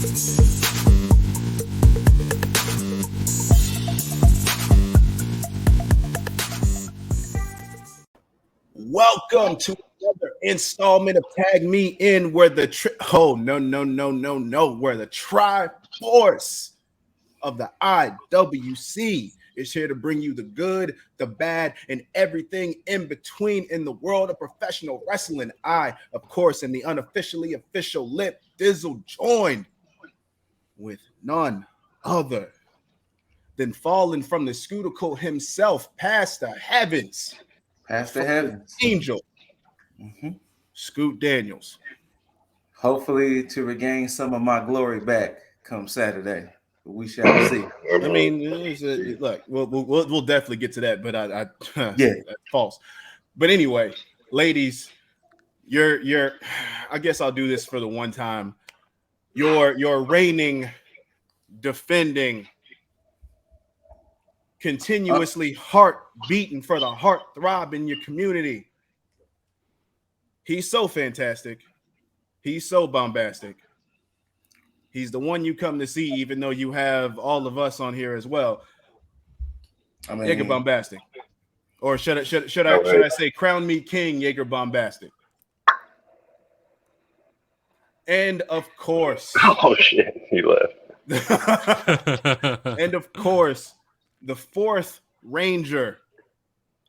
Welcome to another installment of Tag Me In, where the where the Triforce of the IWC is here to bring you the good, the bad, and everything in between in the world of professional wrestling. I, of course, am the unofficially official Lip Dizzle, joined with none other than falling from the scooter coat himself, past the heavens. Past the heavens. Angel. Scoot Daniels. Hopefully to regain some of my glory back come Saturday. We shall see. I mean, look, we'll definitely get to that, but yeah, that's false. But anyway, ladies, you're I guess I'll do this for the one time. You're reigning, defending, continuously heart beating for the heart throb in your community. He's so fantastic. He's so bombastic. He's the one you come to see, even though you have all of us on here as well. I mean, Jaeger Bombastic, or should I say Crown Me King Jaeger Bombastic? And of course, oh shit, he left. And of course, the fourth Ranger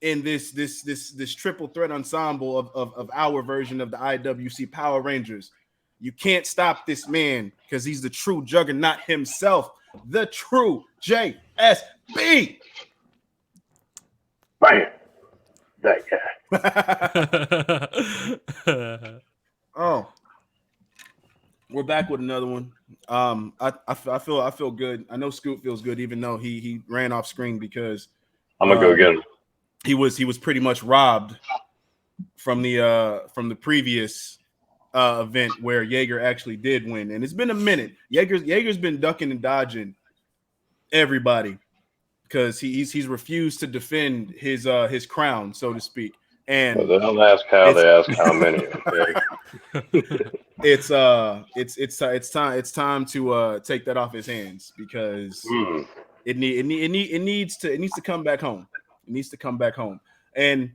in this triple threat ensemble of our version of the IWC Power Rangers. You can't stop this man because he's the true juggernaut himself, the true JSB. Bam. That guy. Oh, we're back with another one. I feel good. I know Scoot feels good, even though he ran off screen because I'm gonna go get him. He was pretty much robbed from the previous event where Jaeger actually did win, and it's been a minute. Jaeger's been ducking and dodging everybody because he's refused to defend his crown, so to speak. And well, they don't ask how, they ask how many. Okay? It's time to take that off his hands because it needs to come back home. It needs to come back home. And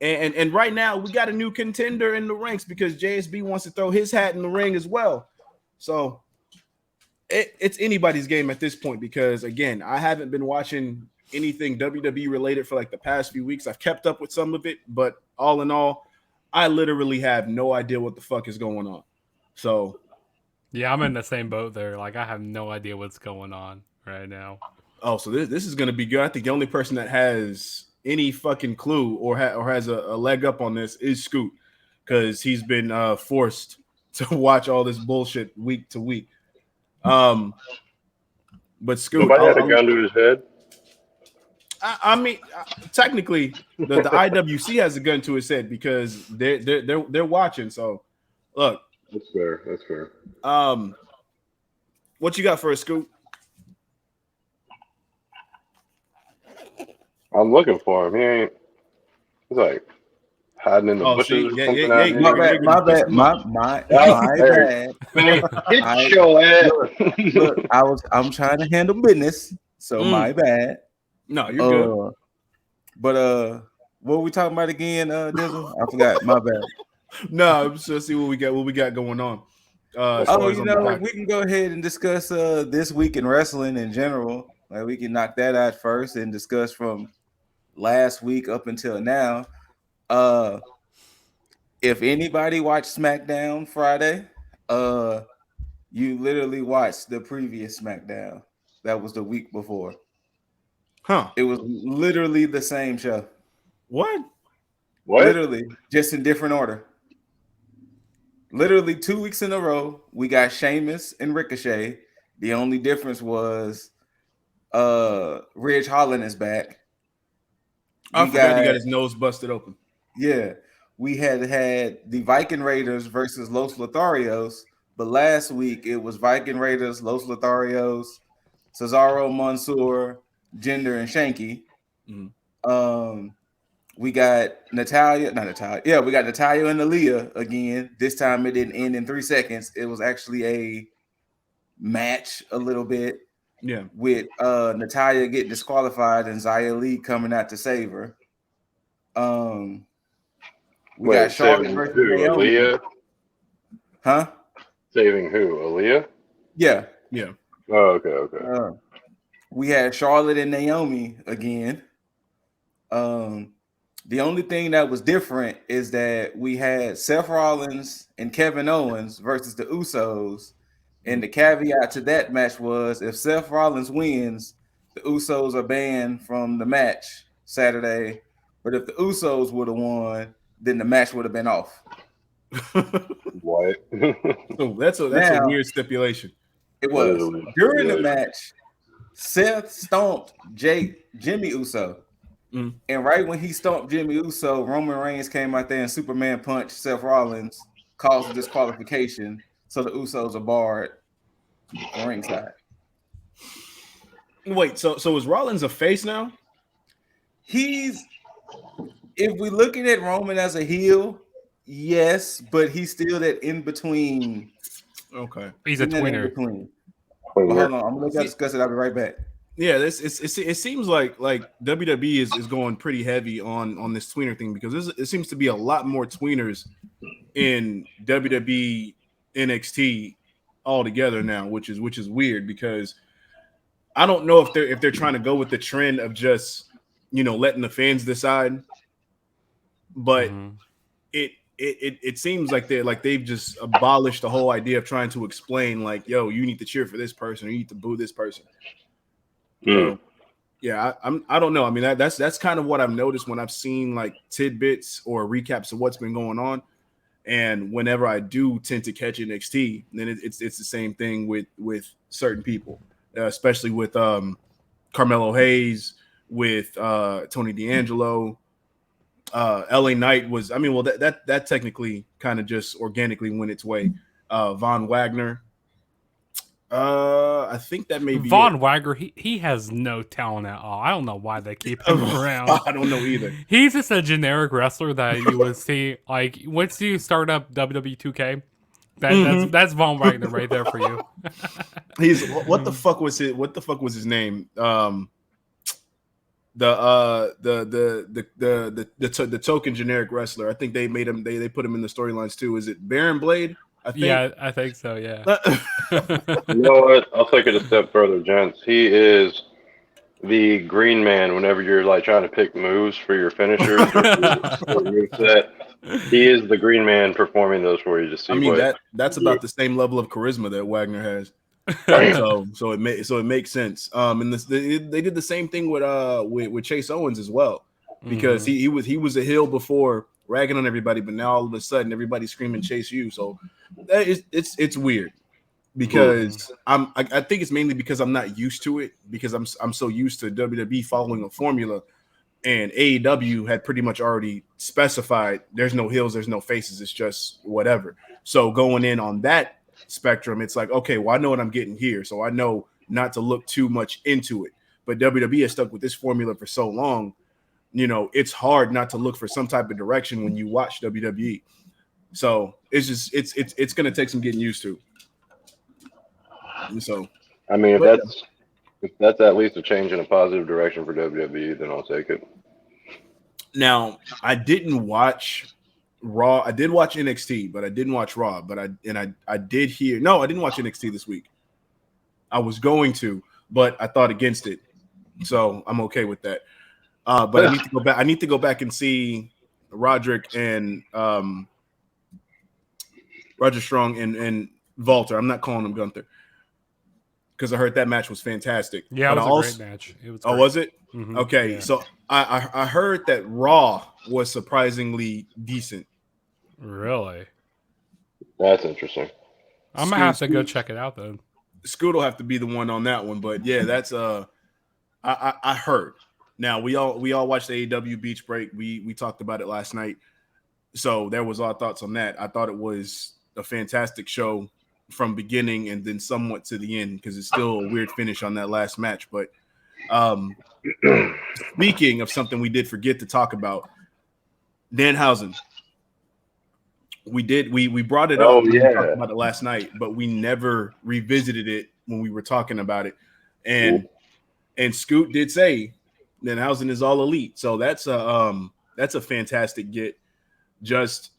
right now we got a new contender in the ranks because JSB wants to throw his hat in the ring as well. So it's anybody's game at this point because, again, I haven't been watching anything WWE related for like the past few weeks. I've kept up with some of it, but all in all, I literally have no idea what the fuck is going on. So yeah, I'm in the same boat there. Like, I have no idea what's going on right now. Oh, so this is going to be good. I think the only person that has any fucking clue or has a leg up on this is Scoot, because he's been forced to watch all this bullshit week to week. But Scoot, nobody had a gun to his head. I mean, technically, the IWC has a gun to his head because they're watching. So, look, that's fair. That's fair. What you got for us, Scoot? I'm looking for him. He ain't. He's like hiding in the bushes or something. My bad. Hit your ass. Look, I'm trying to handle business, so my bad. No, you're good. But what were we talking about again, Dizzle? I forgot. My bad. No, I'm just see what we got going on. We can go ahead and discuss this week in wrestling in general. Like, we can knock that out first and discuss from last week up until now. If anybody watched SmackDown Friday, you literally watched the previous SmackDown. That was the week before. Huh. It was literally the same show. What? Literally, just in different order. Literally 2 weeks in a row, we got Sheamus and Ricochet. The only difference was Ridge Holland is back. I forgot he got his nose busted open. Yeah. We had the Viking Raiders versus Los Lotharios, but last week it was Viking Raiders, Los Lotharios, Cesaro, Mansoor, Jinder, and Shanky. Mm-hmm. We got Natalia. Yeah, we got Natalia and Aaliyah again. This time it didn't end in 3 seconds. It was actually match a little bit. Yeah. With Natalya getting disqualified and Xia Li coming out to save her. We got Charlotte versus Naomi. Aaliyah? Huh? Saving who? Aaliyah? Yeah. Yeah. Oh, okay. We had Charlotte and Naomi again. The only thing that was different is that we had Seth Rollins and Kevin Owens versus the Usos. And the caveat to that match was if Seth Rollins wins, the Usos are banned from the match Saturday. But if the Usos would have won, then the match would have been off. What? So that's a weird stipulation. It was. During the match, Seth stomped Jimmy Uso. And right when he stomped Jimmy Uso, Roman Reigns came out there and Superman punched Seth Rollins, caused a disqualification. So the Usos are barred from ringside. Wait, so is Rollins a face now? If we're looking at Roman as a heel, yes, but he's still that in between. Okay, he's a tweener. Hold on, I'm gonna discuss it. I'll be right back. Yeah, it seems like WWE is going pretty heavy on this tweener thing because it seems to be a lot more tweeners in WWE NXT altogether now, which is weird because I don't know if they're trying to go with the trend of just letting the fans decide, but it seems like they've just abolished the whole idea of trying to explain like, yo, you need to cheer for this person or you need to boo this person. So, yeah, I don't know. I mean, that's kind of what I've noticed when I've seen like tidbits or recaps of what's been going on. And whenever I do tend to catch NXT, then it's the same thing with certain people, especially with Carmelo Hayes, with Tony D'Angelo. LA Knight was, I mean, well, that technically kind of just organically went its way. Von Wagner. I think that may be Von Wagner. He has no talent at all. I don't know why they keep him around. I don't know either. He's just a generic wrestler that you would see like once you start up WWE 2K. That's Von Wagner right there for you. He's what the fuck was his name? The token generic wrestler. I think they made him. They put him in the storylines too. Is it Baron Blade? I think. Yeah, I think so. Yeah. You know what? I'll take it a step further, gents. He is the green man whenever you're like trying to pick moves for your finishers or moveset. He is the green man performing those for you to see. I mean that's about the same level of charisma that Wagner has. so it makes sense. And they did the same thing with Chase Owens as well, because he was a heel before, ragging on everybody, but now all of a sudden everybody's screaming Chase you. So it's weird because I think it's mainly because I'm not used to it, because I'm so used to WWE following a formula, and AEW had pretty much already specified there's no heels, there's no faces, it's just whatever. So going in on that spectrum, it's like, okay, well, I know what I'm getting here, so I know not to look too much into it. But WWE has stuck with this formula for so long, it's hard not to look for some type of direction when you watch WWE. So it's gonna take some getting used to. So I mean, if that's at least a change in a positive direction for WWE, then I'll take it. Now, I didn't watch Raw. I did watch NXT, but I didn't watch Raw. But I did hear. No, I didn't watch NXT this week. I was going to, but I thought against it, so I'm okay with that. But I need to go back. I need to go back and see Roderick and Roger Strong and Walter. I'm not calling him Gunther, because I heard that match was fantastic. Yeah, it was a great match. It was great. Oh, was it? Mm-hmm. Okay, yeah. So I heard that Raw was surprisingly decent. Really? That's interesting. I'm gonna have to go check it out then. Scoot will have to be the one on that one, but yeah, that's I heard. Now we all watched the AEW Beach Break. We talked about it last night, so there was our thoughts on that. I thought it was a fantastic show from beginning and then somewhat to the end, because it's still a weird finish on that last match. But speaking of something we did forget to talk about, Danhausen. we brought it Oh, up when we yeah. talked about it last night, but we never revisited it when we were talking about it. And Scoot did say Danhausen is all elite, so that's a fantastic get. Just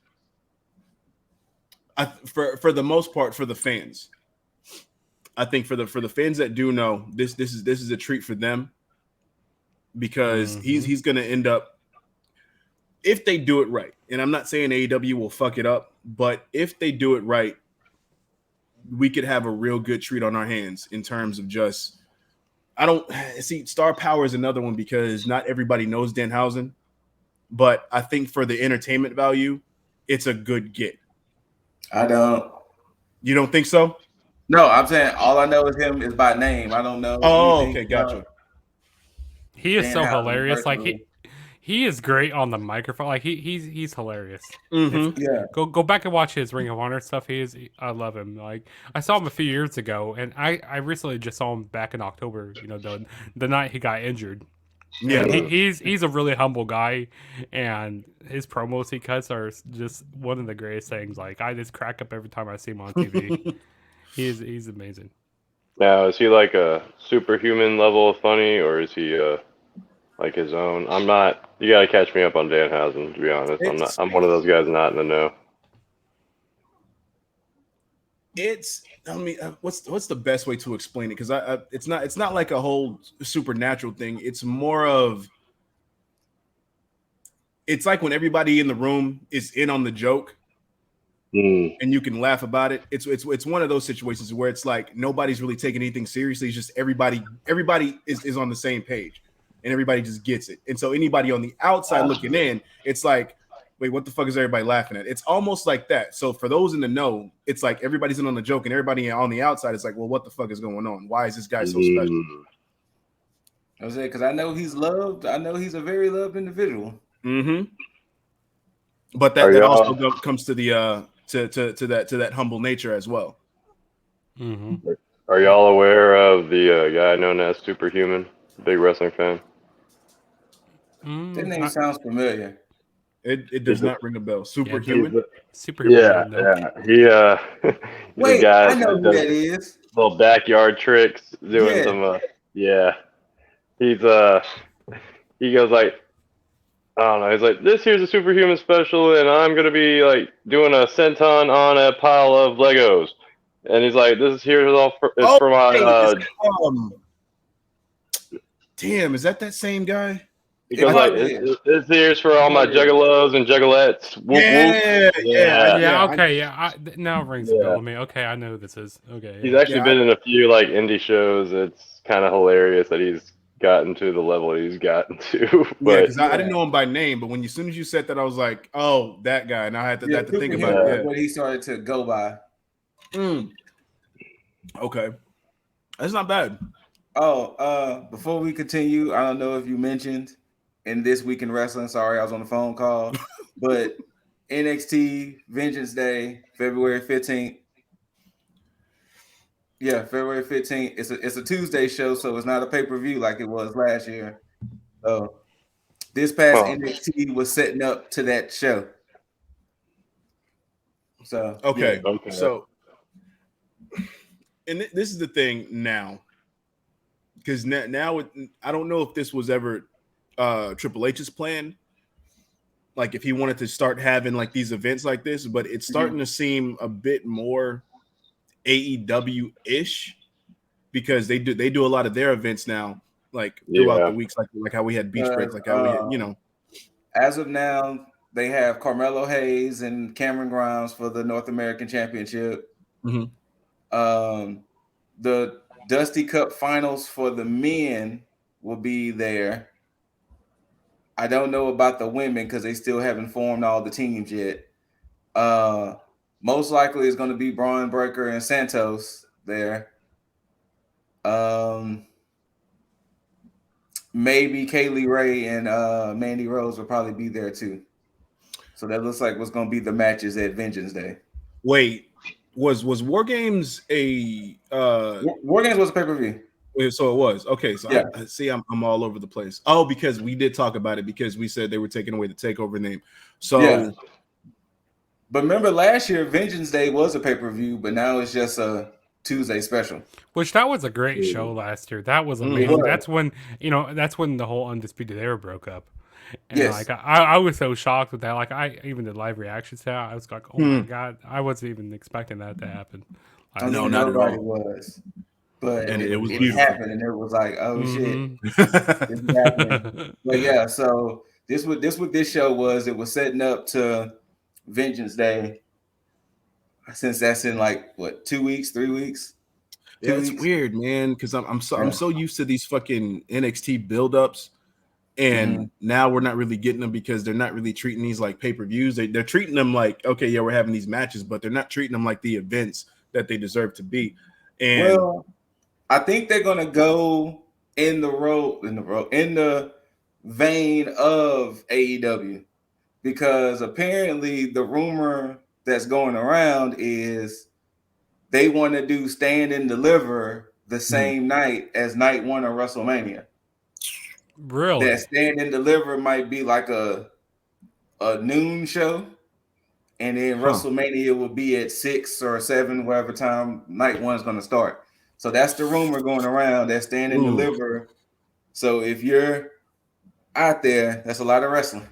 for the most part, for the fans, I think for the fans that do know, this is a treat for them, because he's going to end up, if they do it right, and I'm not saying AEW will fuck it up, but if they do it right, we could have a real good treat on our hands in terms of just, I don't see, star power is another one, because not everybody knows Danhausen, but I think for the entertainment value, it's a good get. I don't. You don't think so? No, I'm saying all I know is him is by name. I don't know. Oh, anything okay, gotcha. He is so Danhausen hilarious. Like personally. he is great on the microphone. Like he's hilarious. Mm-hmm. Yeah. Go back and watch his Ring of Honor stuff. I love him. Like I saw him a few years ago, and I recently just saw him back in October. You know, the night he got injured. Yeah. And he's a really humble guy, and his promos he cuts are just one of the greatest things. Like I just crack up every time I see him on TV. he's amazing. Now, is he like a superhuman level of funny, or is he like his own? I'm not. You gotta catch me up on Danhausen, to be honest. I'm not. I'm one of those guys not in the know. I mean, what's the best way to explain it? Because it's not like a whole supernatural thing. It's more of, it's like when everybody in the room is in on the joke, and you can laugh about it. It's one of those situations where it's like nobody's really taking anything seriously. It's just everybody is on the same page, and everybody just gets it. And so anybody on the outside looking in, it's like, wait, what the fuck is everybody laughing at? It's almost like that. So for those in the know, it's like everybody's in on the joke, and everybody on the outside is like, well, what the fuck is going on? Why is this guy so special? I was saying, because I know he's loved. I know he's a very loved individual. Mm-hmm. But that also comes to the to that humble nature as well. Mm-hmm. Are y'all aware of the guy known as Superhuman? Big wrestling fan. That name sounds familiar. It does not ring a bell. Superhuman. Superhuman. Yeah. He Wait, guy I know who that is. Little backyard tricks, doing some. He's he goes like, I don't know. He's like, this here's a Superhuman special, and I'm gonna be like doing a senton on a pile of Legos. And he's like, this here is all for my. Damn, is that same guy? Because like this here's for all my juggalos and juggalettes. Now it rings a bell to me. Okay, I know who this is. Okay, he's actually been in a few like indie shows. It's kind of hilarious that he's gotten to the level he's gotten to. But because I didn't know him by name, but as soon as you said that, I was like, oh, that guy. And I had to think about it. What he started to go by. Okay, that's not bad. Before we continue, I don't know if you mentioned in This Week in Wrestling, sorry, I was on the phone call, but NXT Vengeance Day, February 15th. Yeah, February 15th. It's a Tuesday show, so it's not a pay-per-view like it was last year. So this past NXT was setting up to that show. So okay. So, and this is the thing now, because now I don't know if this was ever Triple H's plan, like if he wanted to start having like these events like this, but it's starting to seem a bit more AEW-ish, because they do a lot of their events now, like throughout the weeks, like how we had Beach Break, like how we had, As of now, they have Carmelo Hayes and Cameron Grimes for the North American Championship. The Dusty Cup Finals for the men will be there. I don't know about the women because they still haven't formed all the teams yet. Most likely it's going to be Braun Breaker and Santos there. Maybe Kaylee Ray and Mandy Rose will probably be there too. So that looks like what's going to be the matches at Vengeance Day. Wait, was War Games a War Games was a pay-per-view? So it was. Okay, so yeah. I see I'm all over the place. Oh, because we did talk about it, because we said they were taking away the TakeOver name. So But remember last year, Vengeance Day was a pay-per-view, but now it's just a Tuesday special. Which that was a great show last year. That was amazing. was. That's when that's when the whole Undisputed Era broke up. And Yes. like I was so shocked with that. Like I even did live reactions to that. I was like, oh my god, I wasn't even expecting that to happen. No, not at nobody all. was. But And it was it beautiful. happened, and it was like, oh shit, this is happening. But yeah, so this what this show was. It was setting up to Vengeance Day. Since that's in like what 2 weeks, 3 weeks. Yeah, it's weird, man. Because I'm so used to these fucking NXT buildups, and now we're not really getting them because they're not really treating these like pay-per-views. They're treating them like, okay, yeah, we're having these matches, but they're not treating them like the events that they deserve to be. And well, I think they're gonna go in the vein of AEW, because apparently the rumor that's going around is they want to do Stand and Deliver the same night as night one of WrestleMania. Really? That Stand and Deliver might be like a noon show, and then WrestleMania will be at 6 or 7, whatever time night one's going to start. So that's the rumor going around, that Stand and Deliver. So if you're out there, that's a lot of wrestling.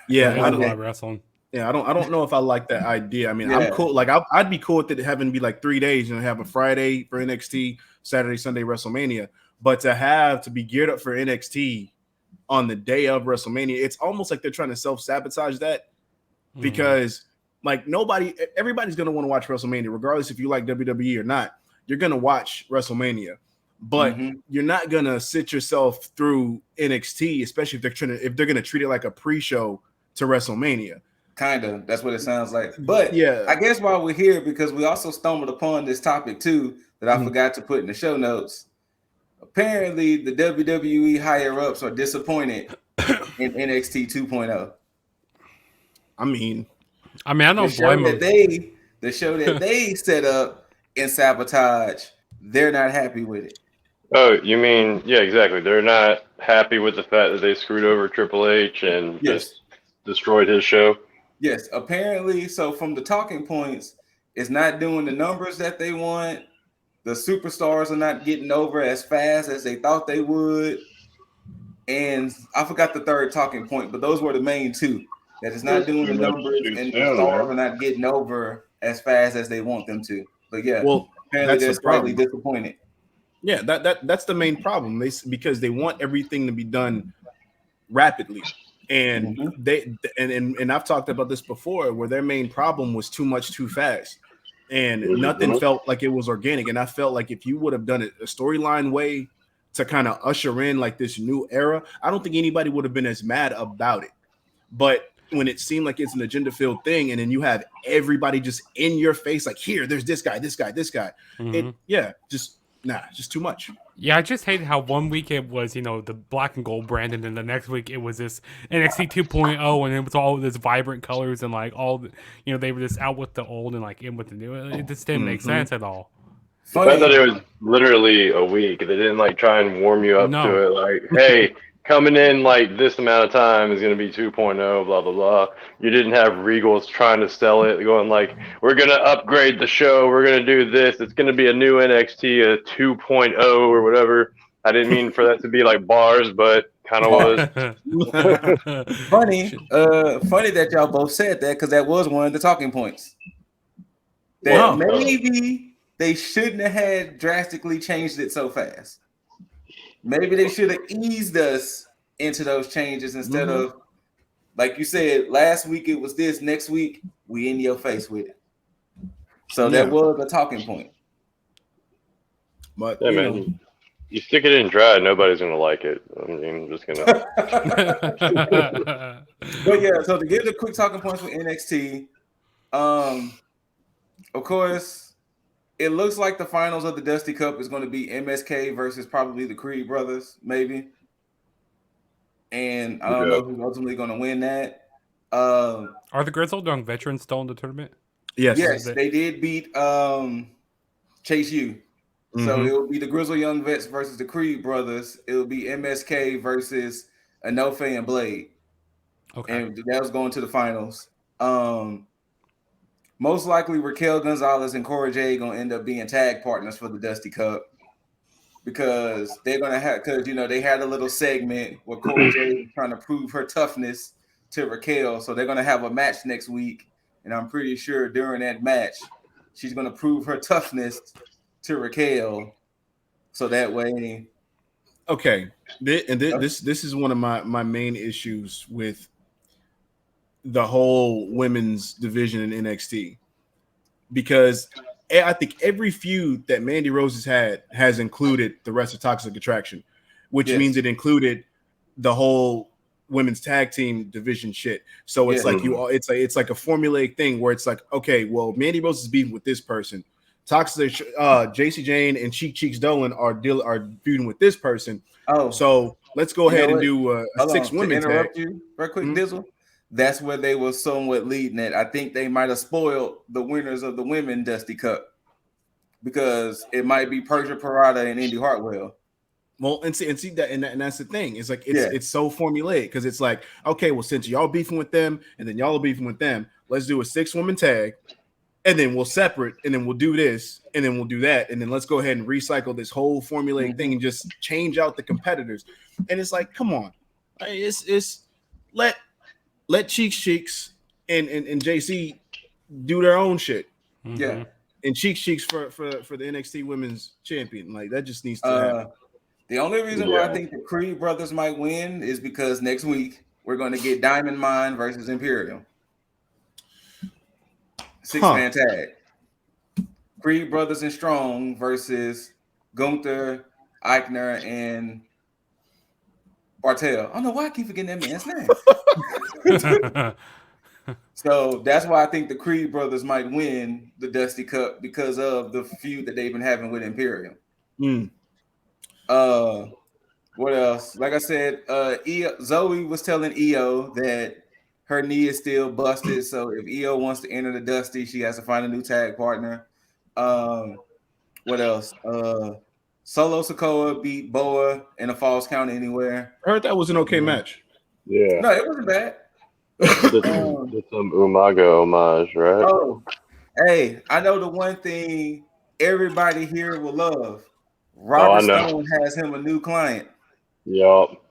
Yeah, that's a lot of wrestling. Yeah, I don't know if I like that idea. I mean, I'm cool. Like I'd be cool with it having to be like 3 days, have a Friday for NXT, Saturday, Sunday WrestleMania. But to be geared up for NXT on the day of WrestleMania, it's almost like they're trying to self-sabotage that, because like everybody's gonna want to watch WrestleMania, regardless if you like WWE or not. You're gonna watch WrestleMania, but you're not gonna sit yourself through NXT, especially if they're gonna treat it like a pre-show to WrestleMania. Kind of, that's what it sounds like. But yeah, I guess while we're here, because we also stumbled upon this topic too that I forgot to put in the show notes. Apparently, the WWE higher ups are disappointed in NXT 2.0. I mean, I don't blame them. The show that they set up and sabotage, they're not happy with it. Oh, you mean, yeah, exactly. They're not happy with the fact that they screwed over Triple H and just destroyed his show. Yes, apparently. So from the talking points, it's not doing the numbers that they want. The superstars are not getting over as fast as they thought they would. And I forgot the third talking point, but those were the main two. That it's not doing the numbers, and the stars are not getting over as fast as they want them to. But yeah, apparently they're slightly disappointed. Yeah, that's the main problem. Because they want everything to be done rapidly. And and I've talked about this before, where their main problem was too much too fast, and nothing felt like it was organic. And I felt like if you would have done it a storyline way to kind of usher in like this new era, I don't think anybody would have been as mad about it. But when it seemed like it's an agenda filled thing, and then you have everybody just in your face, like, here, there's this guy, just too much. Yeah, I just hated how 1 week it was, the black and gold brand, and then the next week it was this NXT 2.0, and it was all this vibrant colors, and like all, they were just out with the old and like in with the new. It just didn't make sense at all. I thought it was literally a week. They didn't like try and warm you up to it. Like, hey, coming in like this amount of time is going to be 2.0, blah, blah, blah. You didn't have Regals trying to sell it, going like, we're going to upgrade the show. We're going to do this. It's going to be a new NXT, a 2.0 or whatever. I didn't mean for that to be like bars, but kind of was. Funny that y'all both said that, because that was one of the talking points. That maybe they shouldn't have had drastically changed it so fast. Maybe they should have eased us into those changes instead of, like you said, last week it was this, next week we in your face with it. So that was a talking point. But man, you stick it in dry, nobody's gonna like it. I mean, I'm just gonna. But yeah, so to give the quick talking points for NXT, of course, it looks like the finals of the Dusty Cup is going to be MSK versus probably the Creed brothers, maybe. And I don't know who's ultimately going to win that. Are the Grizzled Young Veterans still in the tournament? Yes, they did beat Chase U. So it will be the Grizzled Young Vets versus the Creed brothers. It will be MSK versus Enofe and Blade. Okay. And that was going to the finals. most likely Raquel Gonzalez and Cora Jade gonna end up being tag partners for the Dusty Cup because they're gonna have they had a little segment where Cora Jade was trying to prove her toughness to Raquel, so they're gonna have a match next week, and I'm pretty sure during that match she's gonna prove her toughness to Raquel, so that way. Okay, this is one of my main issues with the whole women's division in NXT, because I think every feud that Mandy Rose has had has included the rest of Toxic Attraction, which means it included the whole women's tag team division shit. So it's like it's like a formulaic thing where it's like, okay, well, Mandy Rose is beefing with this person, Toxic JC Jane and Cheeks Dolan are feuding with this person. Oh, so let's go ahead and do a 6-women tag. You real quick, Dizzle. That's where they were somewhat leading it. I think they might have spoiled the winners of the women Dusty Cup because it might be Persia Parada and Indy Hartwell. Well, and see that, and that's the thing. It's like it's so formulaic because it's like, okay, well, since y'all beefing with them and then y'all are beefing with them, let's do a 6-woman tag, and then we'll separate, and then we'll do this, and then we'll do that, and then let's go ahead and recycle this whole formulaic thing and just change out the competitors. And it's like, come on, it's let Cheeks and JC do their own shit. Yeah, and Cheeks for the NXT Women's Champion. Like that just needs to happen. The only reason why I think the Creed brothers might win is because next week we're going to get Diamond Mine versus Imperium. 6-man tag. Creed brothers and Strong versus Gunther, Eichner, and Bartel. I don't know why I keep forgetting that man's name. So that's why I think the Creed brothers might win the Dusty Cup because of the feud that they've been having with Imperium. What else? Like I said, Zoe was telling EO that her knee is still busted. So if EO wants to enter the Dusty, she has to find a new tag partner. What else? Solo Sikoa beat Boa in a Falls Count Anywhere. I heard that was an okay match. Yeah. No, it wasn't bad. Did some Umaga homage, right? Oh, hey, I know the one thing everybody here will love. Robert Stone has him a new client. Yup.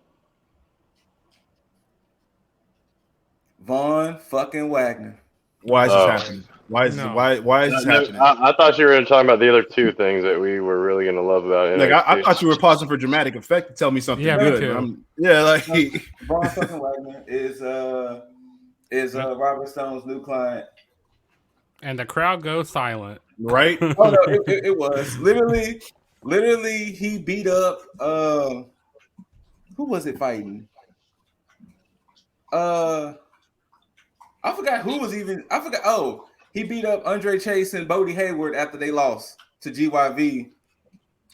Von fucking Wagner. Why is this happening? Why is this happening? I thought you were going to talk about the other two things that we were really going to love about it. Like I thought you were pausing for dramatic effect to tell me something good. Von fucking Wagner is Robert Stone's new client. And the crowd goes silent. Right? Oh no, it was literally he beat up who was it fighting? I forgot who was even. I forgot. Oh, he beat up Andre Chase and Bodie Hayward after they lost to GYV,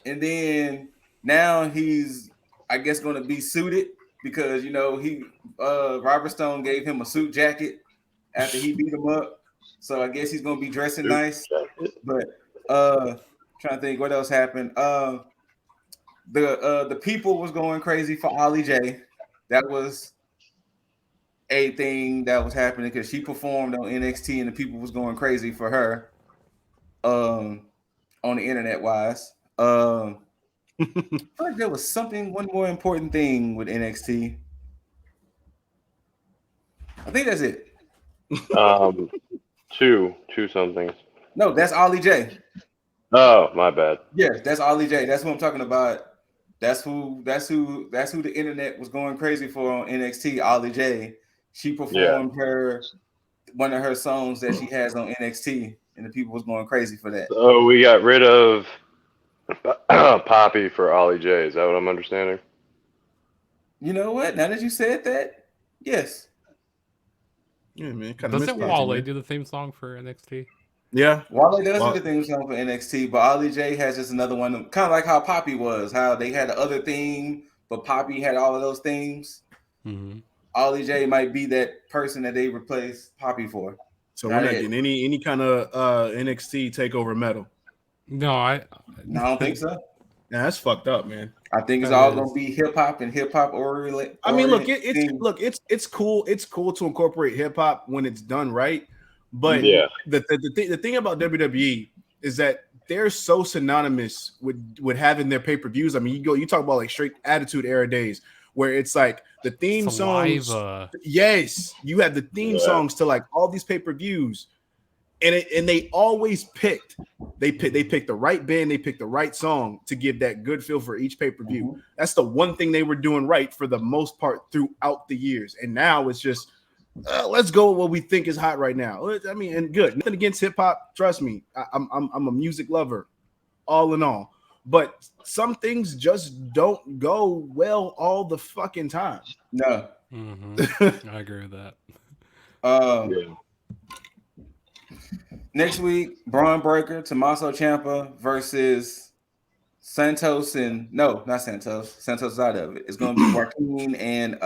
and then now he's, I guess, going to be suited because Robert Stone gave him a suit jacket after he beat him up, so I guess he's going to be dressing nice. But trying to think what else happened. The people was going crazy for Ollie J. That was a thing that was happening because she performed on NXT and the people was going crazy for her on the internet wise. I feel like there was one more important thing with NXT. I think that's it. Two somethings. No, that's Ollie J. Oh, my bad. Yeah, that's Ollie J. That's what I'm talking about. That's who the internet was going crazy for on NXT, Ollie J. She performed one of her songs that she has on NXT, and the people was going crazy for that. Oh, we got rid of Poppy for Ollie J. Is that what I'm understanding? You know what? Now that you said that, yes. Yeah, man. Doesn't Wale do the theme song for NXT? Yeah, Wale does do the theme song for NXT, but Ollie J has just another one, kind of like how Poppy was, how they had the other theme, but Poppy had all of those themes. Mm-hmm. Ollie J might be that person that they replace Poppy for. So we're not getting any kind of NXT takeover medal. No, I don't think so. Yeah, that's fucked up, man. I think it's all gonna be hip hop and hip hop I mean, it's cool. It's cool to incorporate hip hop when it's done right, But Yeah. the thing about WWE is that they're so synonymous with having their pay-per-views. I mean, you talk about like straight Attitude Era days where it's like the theme songs. Yes, you have the theme songs to like all these pay-per-views, and they always picked they picked the right band, they picked the right song to give that good feel for each pay-per-view. That's the one thing they were doing right for the most part throughout the years. And now it's just let's go with what we think is hot right now. I mean, and good. Nothing against hip hop. Trust me, I'm a music lover, all in all. But some things just don't go well all the fucking time. No. I agree with that. Next week, Braun Breaker, Tommaso Ciampa versus Santos and no, not Santos. Santos is out of it. It's going to be Joaquin and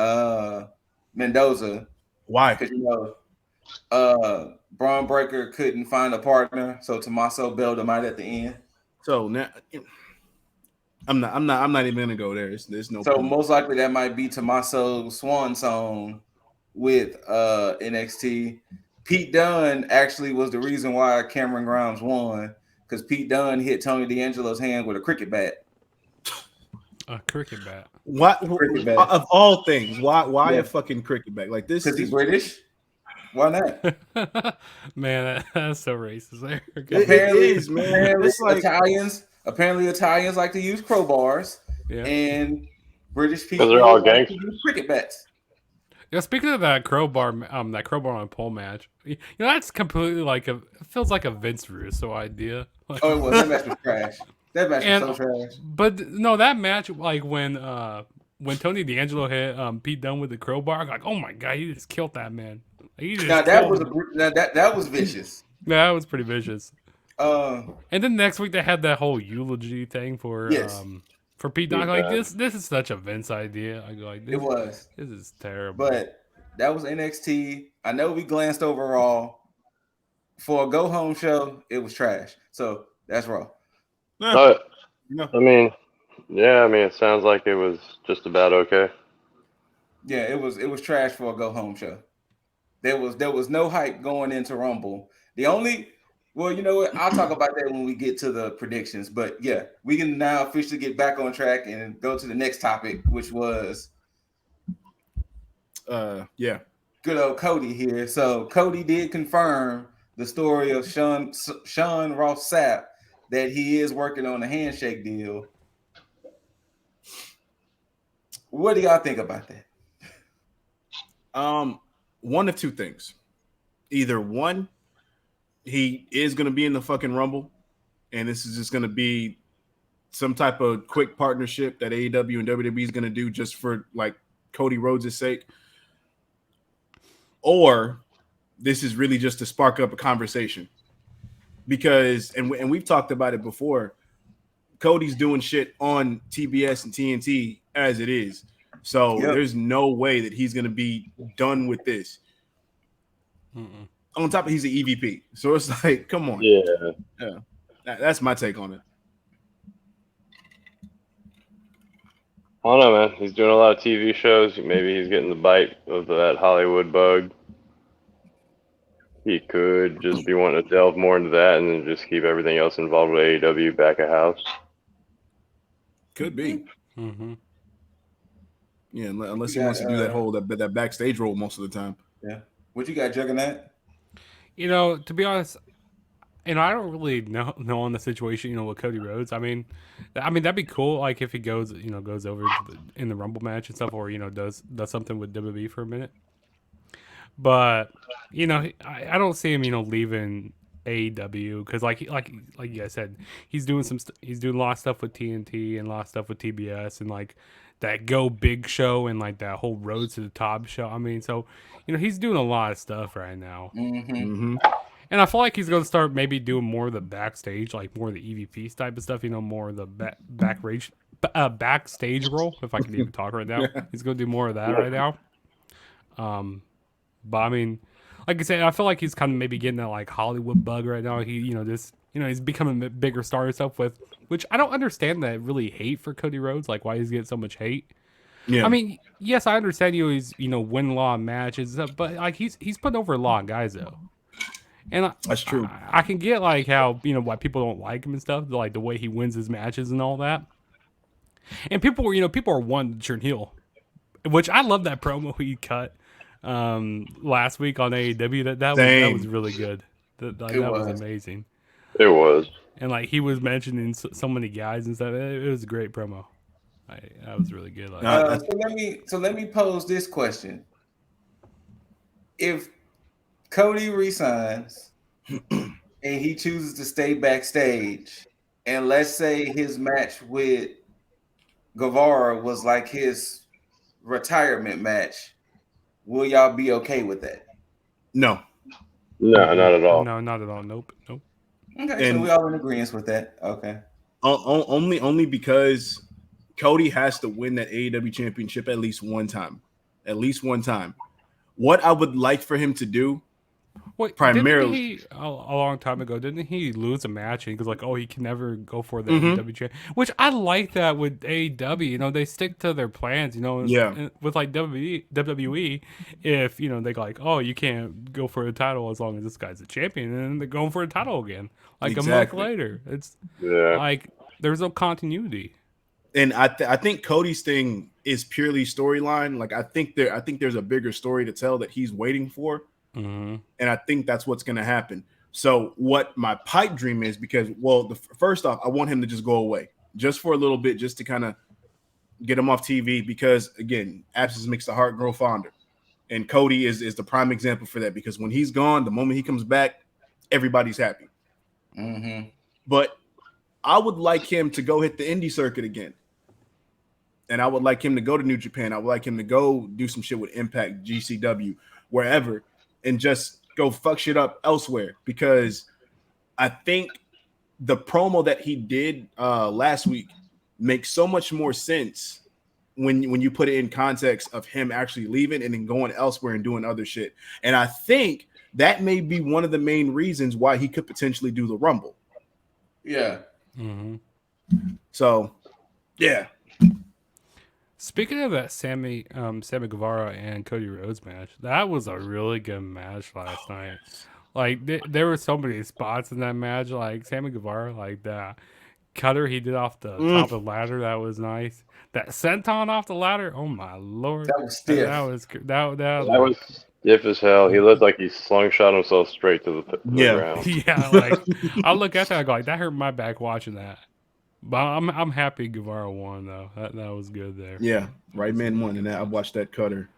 Mendoza. Why? Because Braun Breaker couldn't find a partner, so Tommaso bailed him out at the end. So now I'm not even gonna go there. There's no. So point. most likely that might be Tommaso's swan song with NXT. Pete Dunne actually was the reason why Cameron Grimes won, because Pete Dunne hit Tony D'Angelo's hand with a cricket bat. A cricket bat. What of all things? Why a fucking cricket bat like this? Because he's British. Why not? Man, that's so racist there. Apparently, it is, man. It's like Italians like to use crowbars, and British people they're all like to use cricket bats. Yeah, speaking of that crowbar on a pole match, that's completely like it feels like a Vince Russo idea. Like, oh, it was. That match was trash. That match was so trash. But no, that match, like when Tony D'Angelo hit Pete Dunne with the crowbar, like, oh my god, he just killed that man. That was vicious. Yeah, that was pretty vicious. And then next week they had that whole eulogy thing for Pete Dunne. Like this is such a Vince idea. I go like this. It was. This is terrible. But that was NXT. I know we glanced over Raw. For a go home show, it was trash. So that's Raw. I mean, it sounds like it was just about okay. Yeah, it was trash for a go home show. There was no hype going into Rumble. Well, you know what? I'll talk about that when we get to the predictions. But yeah, we can now officially get back on track and go to the next topic, which was good old Cody here. So Cody did confirm the story of Sean Ross Sapp that he is working on a handshake deal. What do y'all think about that? One of two things. Either one, he is going to be in the fucking Rumble, and this is just going to be some type of quick partnership that AEW and WWE is going to do just for like Cody Rhodes' sake. Or this is really just to spark up a conversation. Because, and we've talked about it before, Cody's doing shit on TBS and TNT as it is. So there's no way that he's going to be done with this. On top of he's an EVP. So it's like, come on. Yeah. That's my take on it. I don't know, man. He's doing a lot of TV shows. Maybe he's getting the bite of that Hollywood bug. He could just be wanting to delve more into that and then just keep everything else involved with AEW back at house. Could be. Mm-hmm. Yeah, unless he wants to do that whole that backstage role most of the time. Yeah. What you got, Juggernaut? To be honest, I don't really know on the situation, with Cody Rhodes. I mean, that'd be cool. Like if he goes over in the Rumble match and stuff, or does something with WWE for a minute. But I don't see him, leaving AEW because like you guys said, he's doing he's doing a lot of stuff with TNT and a lot of stuff with TBS and like that Go Big show and like that whole Road to the Top show. I mean, so he's doing a lot of stuff right now. Mm-hmm. And I feel like he's going to start maybe doing more of the backstage, like more of the EVP type of stuff, more of the backstage role, if I can even talk right now. He's going to do more of that right now. But I mean, like I said, I feel like he's kind of maybe getting that like Hollywood bug right now. He, he's becoming a bigger star and stuff with, which I don't understand that really hate for Cody Rhodes, like why he's getting so much hate. Yeah. I mean, yes, I understand he's, win a lot of matches, but like he's putting over a lot of guys though. And That's true. I can get like how why people don't like him and stuff, like the way he wins his matches and all that. And people are wanting to turn heel, which I love that promo he cut last week on AEW. That was Same. really good. It That was was. amazing. It was. And like he was mentioning so many guys and stuff. It was a great promo. That was really good. Like, So let me pose this question: if Cody resigns and he chooses to stay backstage, and let's say his match with Guevara was like his retirement match, will y'all be okay with that? No. No, not at all. No, not at all. Nope. Okay, so And we all in agreement with that. Okay. only because Cody has to win that AEW championship at least one time. At least one time. What I would like for him to do Wait, primarily. didn't he a long time ago? Didn't he lose a match? And he goes like, "Oh, he can never go for the Mhm. AEW champ," which I like that with AEW. They stick to their plans. Yeah. And with like WWE, if they go like, "Oh, you can't go for a title as long as this guy's a champion," and then they're going for a title again, like a month Exactly. later. It's Yeah. like there's no continuity. And I think Cody's thing is purely storyline. Like I think there's a bigger story to tell that he's waiting for. Mm-hmm. And I think that's what's going to happen. So what my pipe dream is, because first off, I want him to just go away just for a little bit, just to kind of get him off TV, because again, absence makes the heart grow fonder. And Cody is the prime example for that, because when he's gone, the moment he comes back, everybody's happy. Mm-hmm. But I would like him to go hit the indie circuit again. And I would like him to go to New Japan. I would like him to go do some shit with Impact, GCW, wherever, and just go fuck shit up elsewhere. Because I think the promo that he did last week makes so much more sense when you put it in context of him actually leaving and then going elsewhere and doing other shit. And I think that may be one of the main reasons why he could potentially do the Rumble. Yeah. Mm-hmm. So, yeah. Speaking of that Sammy Guevara and Cody Rhodes match, that was a really good match last night. Like there were so many spots in that match, like Sammy Guevara, like that cutter he did off the top of the ladder, that was nice. That senton off the ladder, oh my lord, That was stiff. That was That was stiff as hell. He looked like he slungshot himself straight to the ground. Yeah, like I look at that, I go like that hurt my back watching that. But I'm happy Guevara won though. That was good there. Yeah, right man won, and I've watched that cutter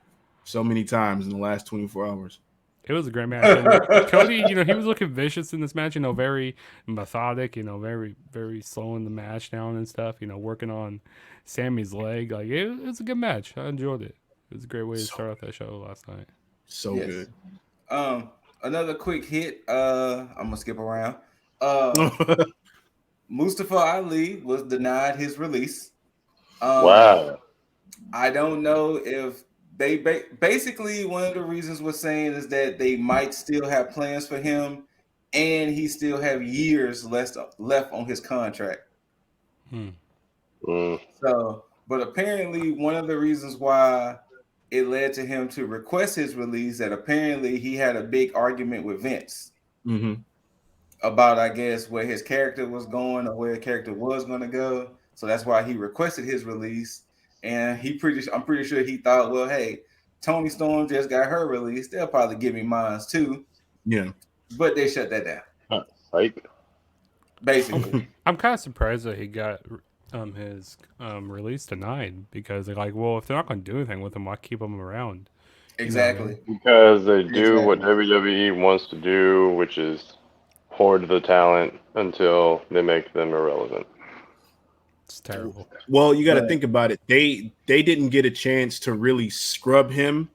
so many times in the last 24 hours. It was a great match. And Cody, he was looking vicious in this match, very methodic, very, very slow in the match down and stuff, working on Sammy's leg. Like, it was a good match. I enjoyed it. It was a great way to start off that show last night. So good. Another quick hit. I'm going to skip around. Mustafa Ali was denied his release. Wow. I don't know if they basically, one of the reasons we're saying is that they might still have plans for him, and he still have years left on his contract. So, but apparently one of the reasons why it led to him to request his release, that apparently he had a big argument with Vince about, I guess, where his character was going or where his character was going to go. So that's why he requested his release. And I'm pretty sure he thought, well, hey, Toni Storm just got her release. They'll probably give me mine too. Yeah. But they shut that down. Like, basically. I'm kind of surprised that he got his release denied, because they're like, well, if they're not going to do anything with him, why keep him around? Exactly. Because they do what WWE wants to do, which is hoard the talent until they make them irrelevant. It's terrible. Well, you got to think about it. They didn't get a chance to really scrub him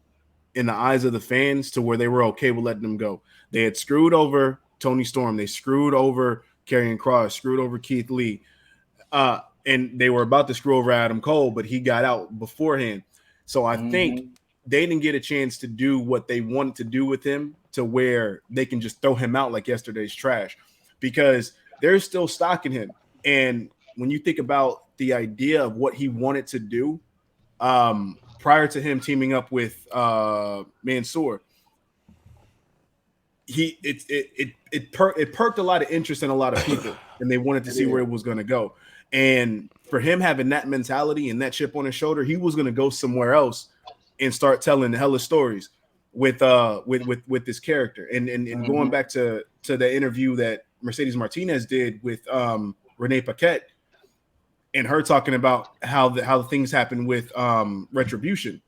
in the eyes of the fans to where they were okay with letting him go. They had screwed over Toni Storm. They screwed over Karrion Kross, screwed over Keith Lee. And they were about to screw over Adam Cole, but he got out beforehand. So I think they didn't get a chance to do what they wanted to do with him, to where they can just throw him out like yesterday's trash, because they're still stocking him. And when you think about the idea of what he wanted to do prior to him teaming up with Mansoor, it perked a lot of interest in a lot of people, and they wanted to see where it was going to go. And for him having that mentality and that chip on his shoulder, he was going to go somewhere else and start telling the hella stories with this character. And going back to the interview that Mercedes Martinez did with Renee Paquette, and her talking about how the things happen with Retribution.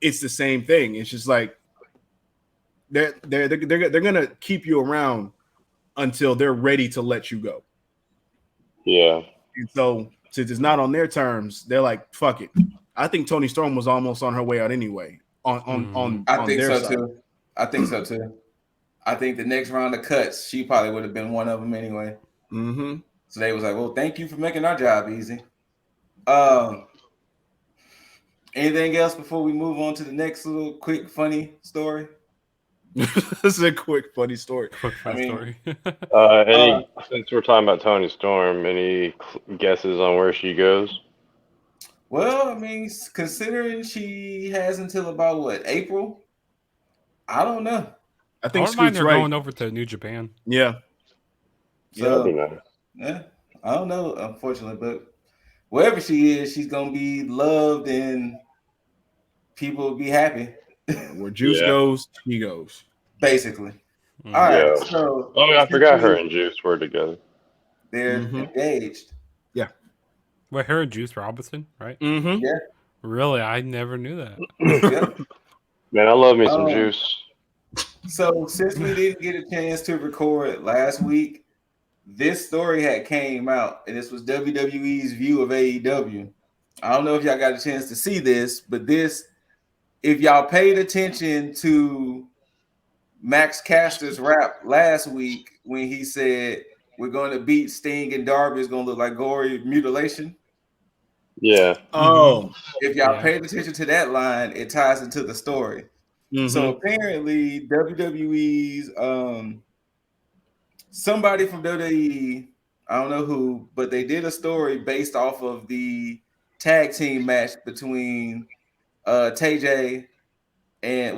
It's the same thing. It's just like they're gonna keep you around until they're ready to let you go. Yeah. And so since it's not on their terms, they're like, fuck it. I think Toni Storm was almost on her way out anyway. I think their so side. too. I think so too. I think the next round of cuts, she probably would have been one of them anyway. Mm-hmm. So they was like, well, thank you for making our job easy. Anything else before we move on to the next little quick funny story? This is a quick funny story. Story. Since we're talking about Toni Storm, any guesses on where she goes? Well, I mean, considering she has until about what, April? I don't know. I think I don't mind Scoot's her right. going over to New Japan. Yeah. So, That'd be nice. yeah, I don't know, unfortunately, but wherever she is, she's gonna be loved and people will be happy. Where Juice goes, he goes. Basically. All right. So I forgot her and Juice were together. They're engaged. Yeah. Wait, her and Juice Robinson, right? Mm-hmm. Yeah. Really? I never knew that. Yep. Man, I love me some Juice. So since we didn't get a chance to record last week, this story had came out, and this was WWE's view of AEW. I don't know if y'all got a chance to see this, but this, if y'all paid attention to Max Caster's rap last week when he said we're going to beat Sting and Darby is going to look like gory mutilation. Yeah. Oh. If y'all paid attention to that line, it ties into the story. Mm-hmm. So apparently WWE's somebody from WWE, I don't know who, but they did a story based off of the tag team match between T.A.G and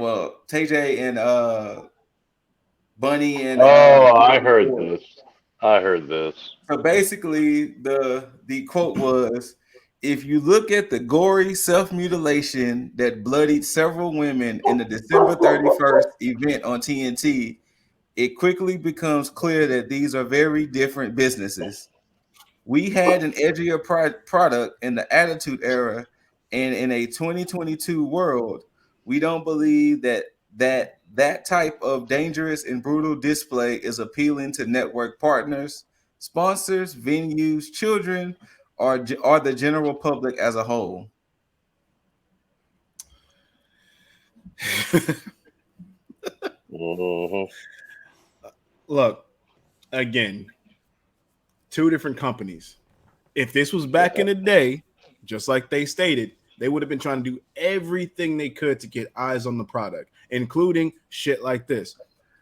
Bunny and I heard this. So basically the quote was, if you look at the gory self-mutilation that bloodied several women in the December 31st event on TNT, it quickly becomes clear that these are very different businesses. We had an edgier product in the Attitude Era, and in a 2022 world, we don't believe that type of dangerous and brutal display is appealing to network partners, sponsors, venues, children, or the general public as a whole. Look, again, two different companies. If this was back in the day, just like they stated, they would have been trying to do everything they could to get eyes on the product, including shit like this.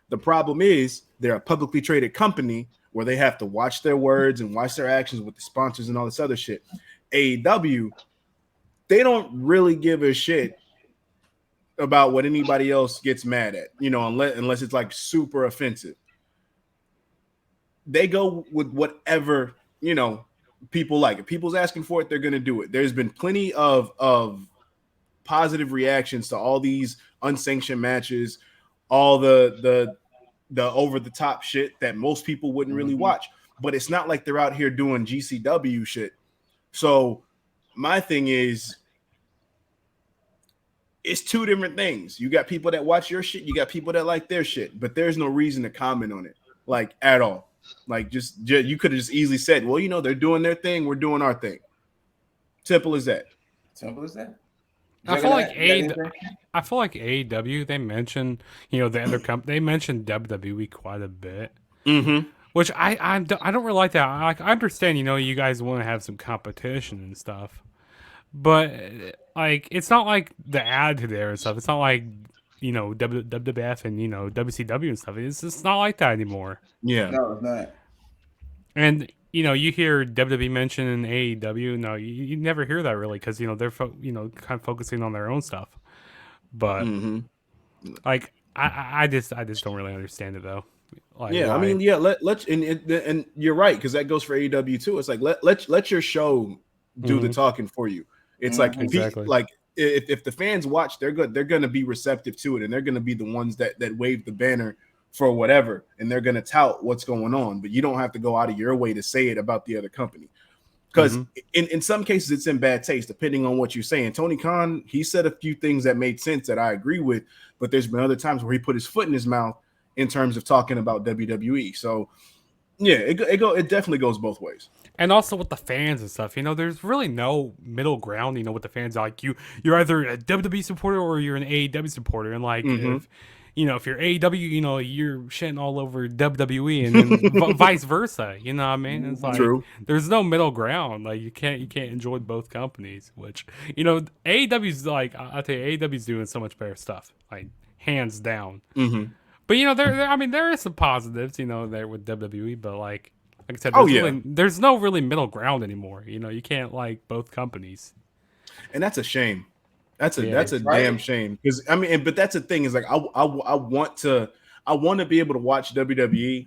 The problem is they're a publicly traded company where they have to watch their words and watch their actions with the sponsors and all this other shit. AEW, they don't really give a shit about what anybody else gets mad at, unless it's like super offensive. They go with whatever, people like. If people's asking for it, they're going to do it. There's been plenty of positive reactions to all these unsanctioned matches, all the over the top shit that most people wouldn't really watch. But it's not like they're out here doing GCW shit. So my thing is, it's two different things. You got people that watch your shit, you got people that like their shit, but there's no reason to comment on it, like, at all. Like, just you could have just easily said, well, they're doing their thing, we're doing our thing. Simple as that. Simple as that. I feel like AEW, they mentioned, the other company, they mentioned WWE quite a bit. Mm-hmm. Which I don't really like that. I understand, you guys want to have some competition and stuff, but like, it's not like the ad there and stuff. It's not like WWF and WCW and stuff. It's just not like that anymore. Yeah, no, it's not. And you hear WWE mention AEW. No, you never hear that really, because they're kind of focusing on their own stuff. But like, I just don't really understand it though. Like, Yeah, why? I mean, yeah, let's and you're right, because that goes for AEW too. It's like let your show do the talking for you. It's like Exactly. like if the fans watch, they're going to be receptive to it, and they're going to be the ones that wave the banner for whatever, and they're going to tout what's going on. But you don't have to go out of your way to say it about the other company, because in some cases it's in bad taste, depending on what you're saying. Tony Khan, he said a few things that made sense that I agree with, but there's been other times where he put his foot in his mouth in terms of talking about WWE. So yeah, it definitely goes both ways. And also with the fans and stuff, there's really no middle ground. With the fans, like you're either a WWE supporter or you're an AEW supporter, and like if you're AEW, you're shitting all over WWE, and then vice versa. You know what I mean? It's like True. there's no middle ground. Like you can't enjoy both companies. Which AEW's like I tell you, AEW's doing so much better stuff, like hands down. But there is some positives, there with WWE, but like I said, there's no really middle ground anymore. You can't like both companies, and that's a shame. That's a damn shame, because but that's the thing, is like I want to be able to watch WWE,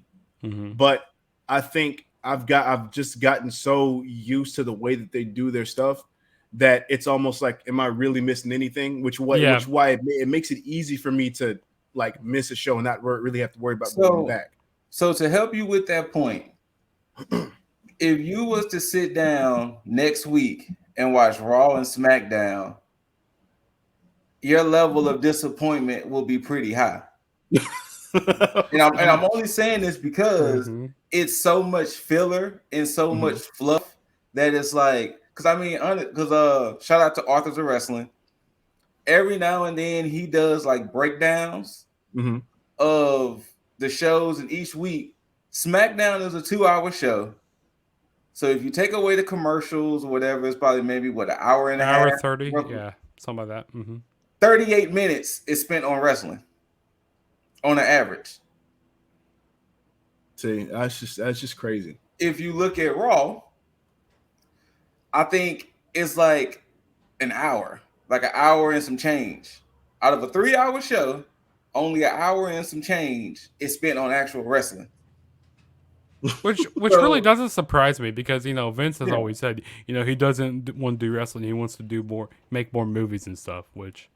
but I think I've just gotten so used to the way that they do their stuff that it's almost like, am I really missing anything? Which why it makes it easy for me to like miss a show and not really have to worry about going back. So to help you with that point, if you was to sit down next week and watch Raw and SmackDown, your level of disappointment will be pretty high. and I'm only saying this because it's so much filler and so much fluff that it's like, because shout out to Authors of Wrestling. Every now and then he does like breakdowns of the shows, and each week SmackDown is a 2-hour show. So if you take away the commercials or whatever, it's probably maybe an hour and a half. Hour 30, yeah, something like that. 38 minutes is spent on wrestling on an average. See, that's just crazy. If you look at Raw, I think it's like an hour and some change. Out of a 3-hour show, only an hour and some change is spent on actual wrestling. Which really doesn't surprise me, because Vince has always said he doesn't want to do wrestling, he wants to make more movies and stuff. Which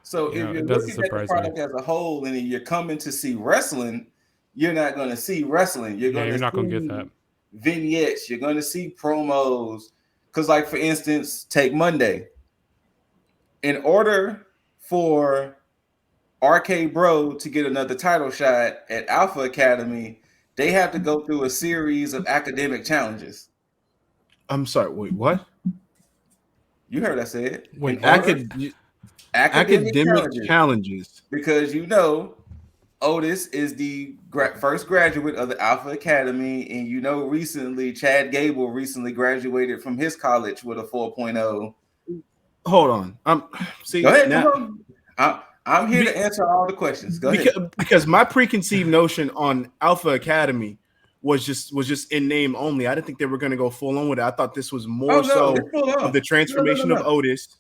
so if you're looking at the product as a whole and you're coming to see wrestling, you're not going to see wrestling. You're not going to get that vignettes. You're going to see promos. Because, like, for instance, take Monday. In order for RK Bro to get another title shot at Alpha Academy, they have to go through a series of academic challenges. I'm sorry, wait, what? You heard I said. Academic challenges. Because Otis is the first graduate of the Alpha Academy, and recently Chad Gable recently graduated from his college with a 4.0. Hold on. Go ahead. Now, I'm here to answer all the questions. Go ahead. Because my preconceived notion on Alpha Academy was just in name only. I didn't think they were going to go full on with it. I thought this was more of the transformation of Otis.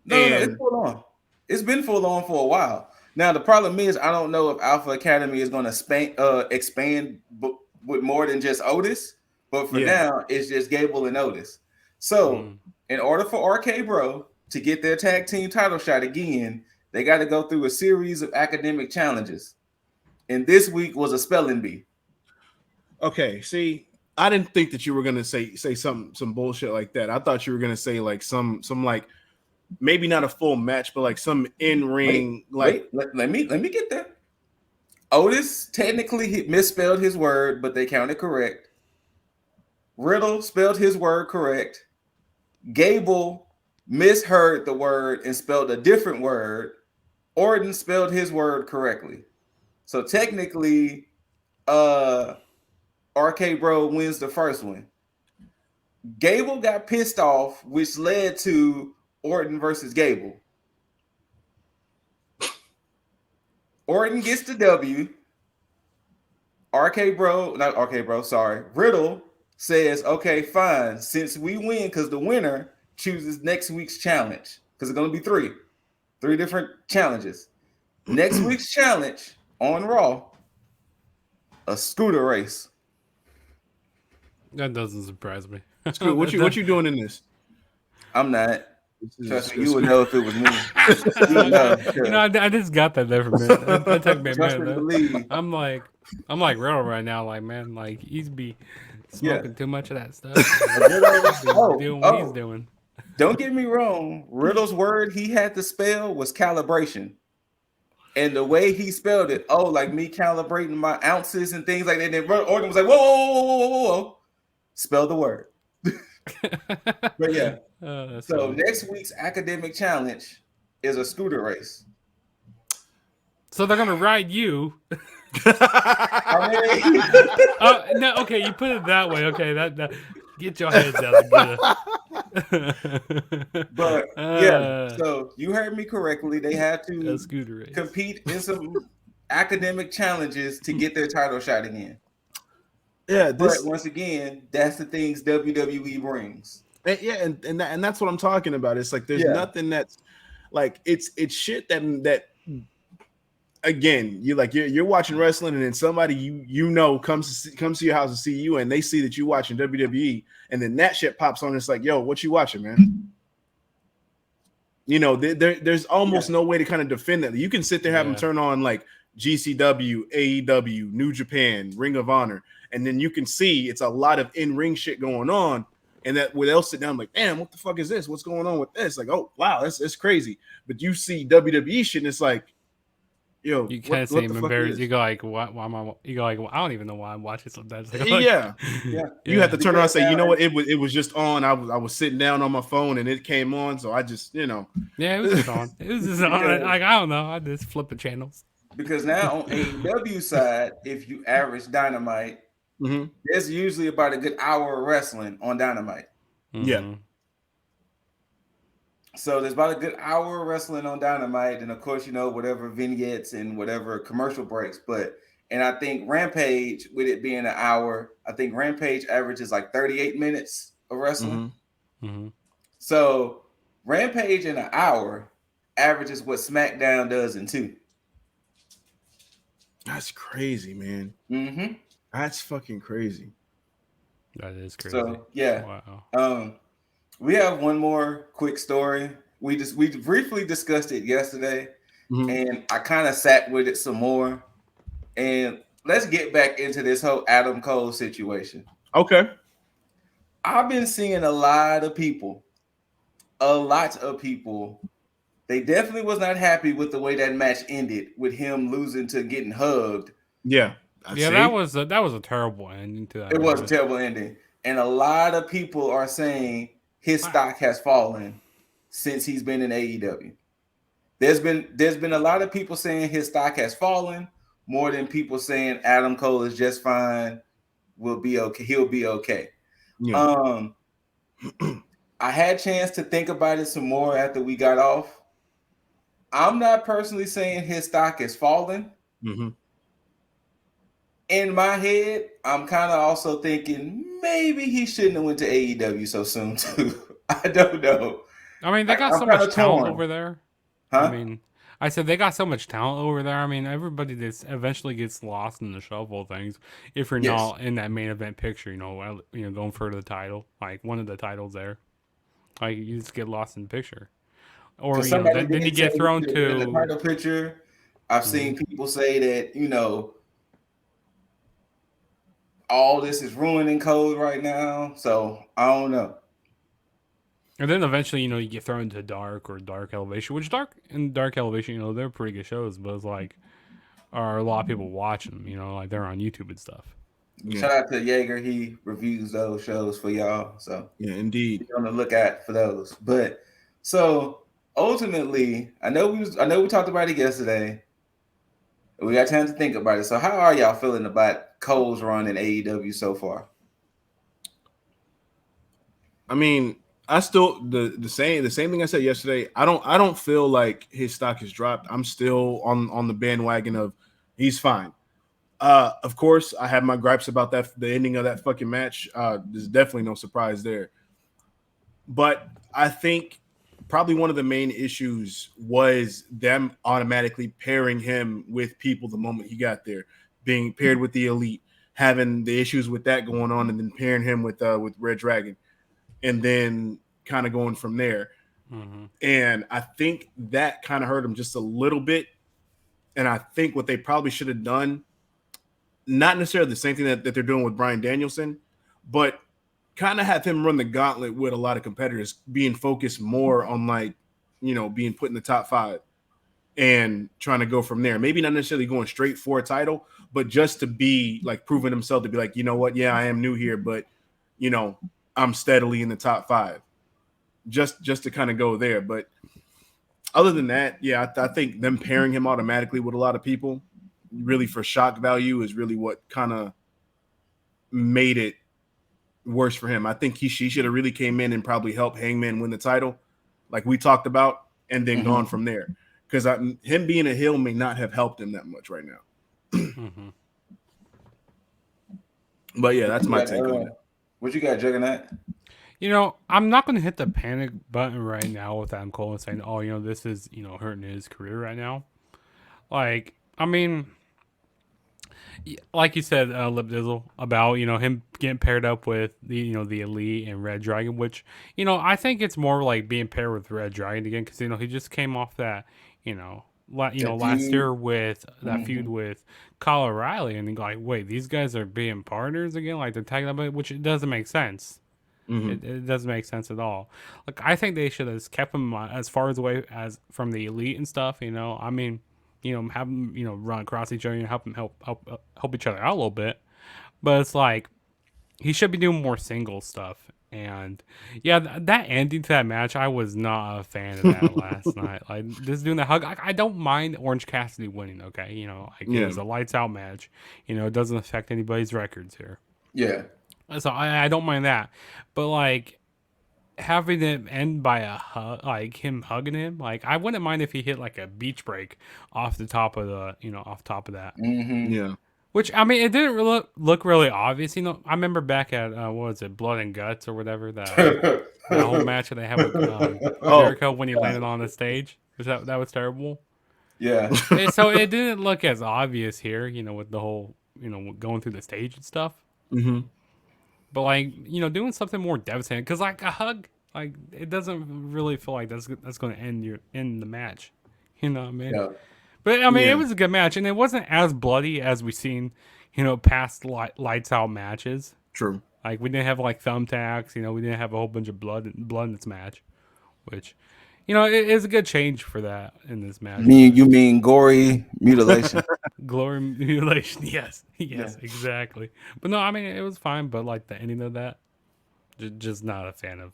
No, it's full on. It's been full on for a while. Now, the problem is, I don't know if Alpha Academy is going to expand with more than just Otis, but for now, it's just Gable and Otis. So, in order for RK Bro to get their tag team title shot again, they got to go through a series of academic challenges. And this week was a spelling bee. Okay, see, I didn't think that you were going to say some bullshit like that. I thought you were going to say like some like, maybe not a full match, but like some in-ring. Let me get there. Otis technically misspelled his word, but they counted correct. Riddle spelled his word correct. Gable misheard the word and spelled a different word. Orton spelled his word correctly. So technically, RK Bro wins the first one. Gable got pissed off, which led to Orton versus Gable. Orton gets the W. Riddle says, okay, fine. Since we win, because the winner chooses next week's challenge, because it's going to be three different challenges. Next week's challenge on Raw, a scooter race. That doesn't surprise me. Scoot, what you doing in this? I'm not. Trust me, you would Scoot. know if it was me. You would know. You know, I just got that there for a minute. That took me a Trust and minute. believe. I'm like real right now. Like, man, like he's be smoking too much of that stuff. Doing what he's doing. Don't get me wrong. Riddle's word he had to spell was calibration. And the way he spelled it, like me calibrating my ounces and things like that. Then Orton was like, whoa. Spell the word. But yeah. So funny. Next week's academic challenge is a scooter race. So they're gonna ride you. No, okay, you put it that way. Okay, that get your heads out. But yeah, so you heard me correctly. They have to compete in some academic challenges to get their title shot again. Yeah, but once again, that's the things WWE brings. And that's what I'm talking about. It's like there's nothing that's like it's shit that again, you're watching wrestling, and then somebody you know comes to your house to see you, and they see that you watching WWE, and then that shit pops on. And it's like, yo, what you watching, man? You know, there's almost no way to kind of defend that. You can sit there, have them turn on like GCW, AEW, New Japan, Ring of Honor, and then you can see it's a lot of in-ring shit going on. And that where they'll sit down like, damn, what the fuck is this? What's going on with this? Like, oh wow, it's crazy. But you see WWE shit, and it's like, yo, you kind of seem embarrassed. You go like, why am I? You go like, well, I don't even know why I'm watching sometimes. Like, yeah. You have to turn around and say, you know what? It was just on. I was sitting down on my phone and it came on, so I just, you know. Yeah, it was just on. It was just on. Like, I don't know. I just flip the channels. Because now on AEW side, if you average Dynamite, there's usually about a good hour of wrestling on Dynamite. Yeah. So there's about a good hour of wrestling on Dynamite, and of course, you know, whatever vignettes and whatever commercial breaks. And I think Rampage, with it being an hour, I think Rampage averages like 38 minutes of wrestling. So Rampage in an hour averages what SmackDown does in 2. That's crazy, man. That's fucking crazy. That is crazy. So yeah. Wow. We have one more quick story. We briefly discussed it yesterday, and I kind of sat with it some more. And let's get back into this whole Adam Cole situation. Okay. I've been seeing a lot of people. They definitely was not happy with the way that match ended, with him losing to getting hugged. Yeah. That was a terrible ending to that. It was a terrible ending. And a lot of people are saying his stock has fallen since he's been in AEW. There's been a lot of people saying his stock has fallen more than people saying Adam Cole is just fine, will be okay. He'll be okay. Yeah. I had a chance to think about it some more after we got off. I'm not personally saying his stock is falling. In my head, I'm kind of also thinking maybe he shouldn't have went to AEW so soon too. I don't know. I mean, they got so much talent over there. I mean, I said they got so much talent over there. I mean, everybody that eventually gets lost in the shuffle of things if you're not in that main event picture. You know, going for the title, like one of the titles there. Like you just get lost in the picture, or then you get thrown to the title picture. I've seen people say that all this is ruining Code right now. So I don't know. And then eventually, you get thrown into Dark or Dark Elevation, which Dark Elevation, they're pretty good shows, but it's like, are a lot of people watching them, like they're on YouTube and stuff. Yeah. Shout out to Jaeger. He reviews those shows for y'all. So yeah, indeed. Be on the lookout for those. But so ultimately, I know we talked about it yesterday. We got time to think about it. So how are y'all feeling about Cole's run in AEW so far? I mean, I still the same thing I said yesterday. I don't feel like his stock has dropped. I'm still on the bandwagon of he's fine. Of course, I have my gripes about the ending of that fucking match. There's definitely no surprise there. But I think probably one of the main issues was them automatically pairing him with people the moment he got there, being paired with the Elite, having the issues with that going on, and then pairing him with Red Dragon, and then kind of going from there. Mm-hmm. And I think that kind of hurt him just a little bit. And I think what they probably should have done, not necessarily the same thing that they're doing with Bryan Danielson, but kind of have him run the gauntlet with a lot of competitors, being focused more on like, being put in the top 5 and trying to go from there. Maybe not necessarily going straight for a title, but just to be like proving himself to be like, you know what? Yeah, I am new here, but I'm steadily in the top 5. Just to kind of go there. But other than that, yeah, I think them pairing him automatically with a lot of people, really for shock value, is really what kind of made it worse for him. I think he should have really came in and probably helped Hangman win the title, like we talked about, and then gone from there. Because him being a heel may not have helped him that much right now. Mm-hmm. But yeah, that's my take on it. What you got, Juggernaut? I'm not going to hit the panic button right now with Adam Cole and saying, oh, this is, hurting his career right now. Like, I mean, like you said, Lip Dizzle, about, him getting paired up with the Elite and Red Dragon, which, I think it's more like being paired with Red Dragon again, because, he just came off that, last year with that feud with Kyle O'Reilly, and like, wait, these guys are being partners again? Like, they're tagging up, which it doesn't make sense. It doesn't make sense at all. Like, I think they should have kept him as far away as from the Elite and stuff. I mean, have them run across each other and help each other out a little bit. But it's like he should be doing more single stuff. And yeah, that ending to that match, I was not a fan of that last night. Like, just doing the hug. I don't mind Orange Cassidy winning. Okay, it was a lights out match. It doesn't affect anybody's records here. Yeah. So I don't mind that, but like having it end by a hug, like him hugging him, like I wouldn't mind if he hit like a beach break off the top of off top of that. Mm-hmm. Yeah. Which, I mean, it didn't really look really obvious. I remember back at what was it, Blood and Guts or whatever, that whole match that they had with Jericho when he landed on the stage. That was terrible. Yeah. So it didn't look as obvious here, with the whole going through the stage and stuff. Mm-hmm. But like, doing something more devastating, because like a hug, like it doesn't really feel like that's going to end the match. You know what I mean? Yeah. But I mean, it was a good match, and it wasn't as bloody as we've seen, past lights out matches. True. Like we didn't have like thumbtacks, we didn't have a whole bunch of blood in this match, which, it is a good change for that in this match. You mean gory mutilation? Glory mutilation, yes, exactly. But no, I mean it was fine. But like the ending of that, just not a fan of.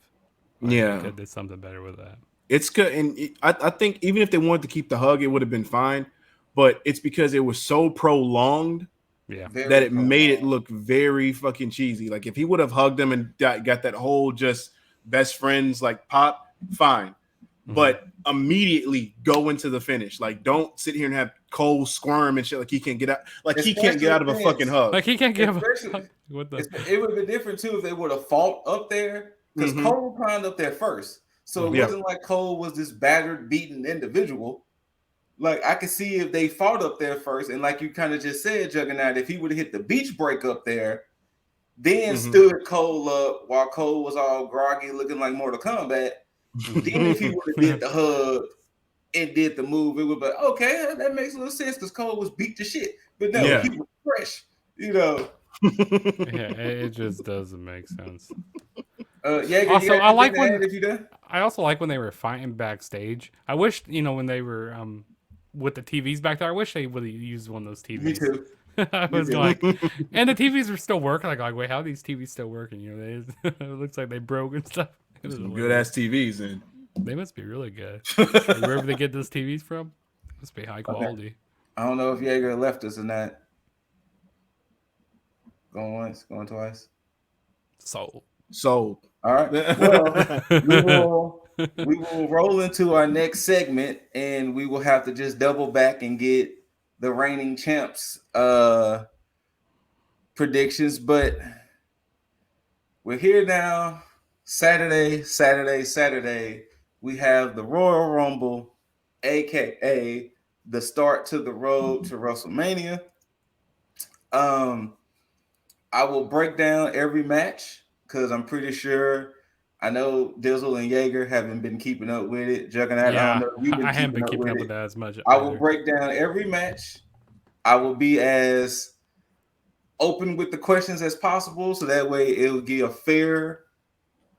Yeah, could do something better with that. It's good, and I think even if they wanted to keep the hug, it would have been fine. But it's because it was so prolonged, that it made it look very fucking cheesy. Like if he would have hugged him and got that whole just best friends like pop, fine. But immediately go into the finish. Like, don't sit here and have Cole squirm and shit. Like he can't get out. Like he can't get out of a fucking hug. Like he can't give. It would have been different too if they would have fought up there, because Cole climbed up there first. So it wasn't like Cole was this battered, beaten individual. Like I could see if they fought up there first, and like you kind of just said, Juggernaut, if he would have hit the beach break up there, then stood Cole up while Cole was all groggy, looking like Mortal Kombat. Then if he would have did the hug and did the move, it would be okay. That makes a little sense because Cole was beat to shit. But no, he was fresh. It just doesn't make sense. Also, I also like when they were fighting backstage. I wish when they were with the TVs back there. I wish they would have used one of those TVs. Me too. I was like, and the TVs were still working. Like, wait, how are these TVs still working? It looks like they broke and stuff. Some good ass TVs, and they must be really good. Wherever they get those TVs from, must be high quality. Okay. I don't know if Jaeger left us or not. Going once, going twice. Sold. All right. Well, we will roll into our next segment, and we will have to just double back and get the reigning champs predictions. But we're here now. Saturday. we have the Royal Rumble, aka the start to the road to WrestleMania. I will break down every match because I'm pretty sure I know Dizzle and Jaeger haven't been keeping up with it. Juggernaut, I don't Yeah, know if you've been I haven't keeping been up keeping with up it. with that as much. I will Either. break down every match. I will be as open with the questions as possible, so that way it will give a fair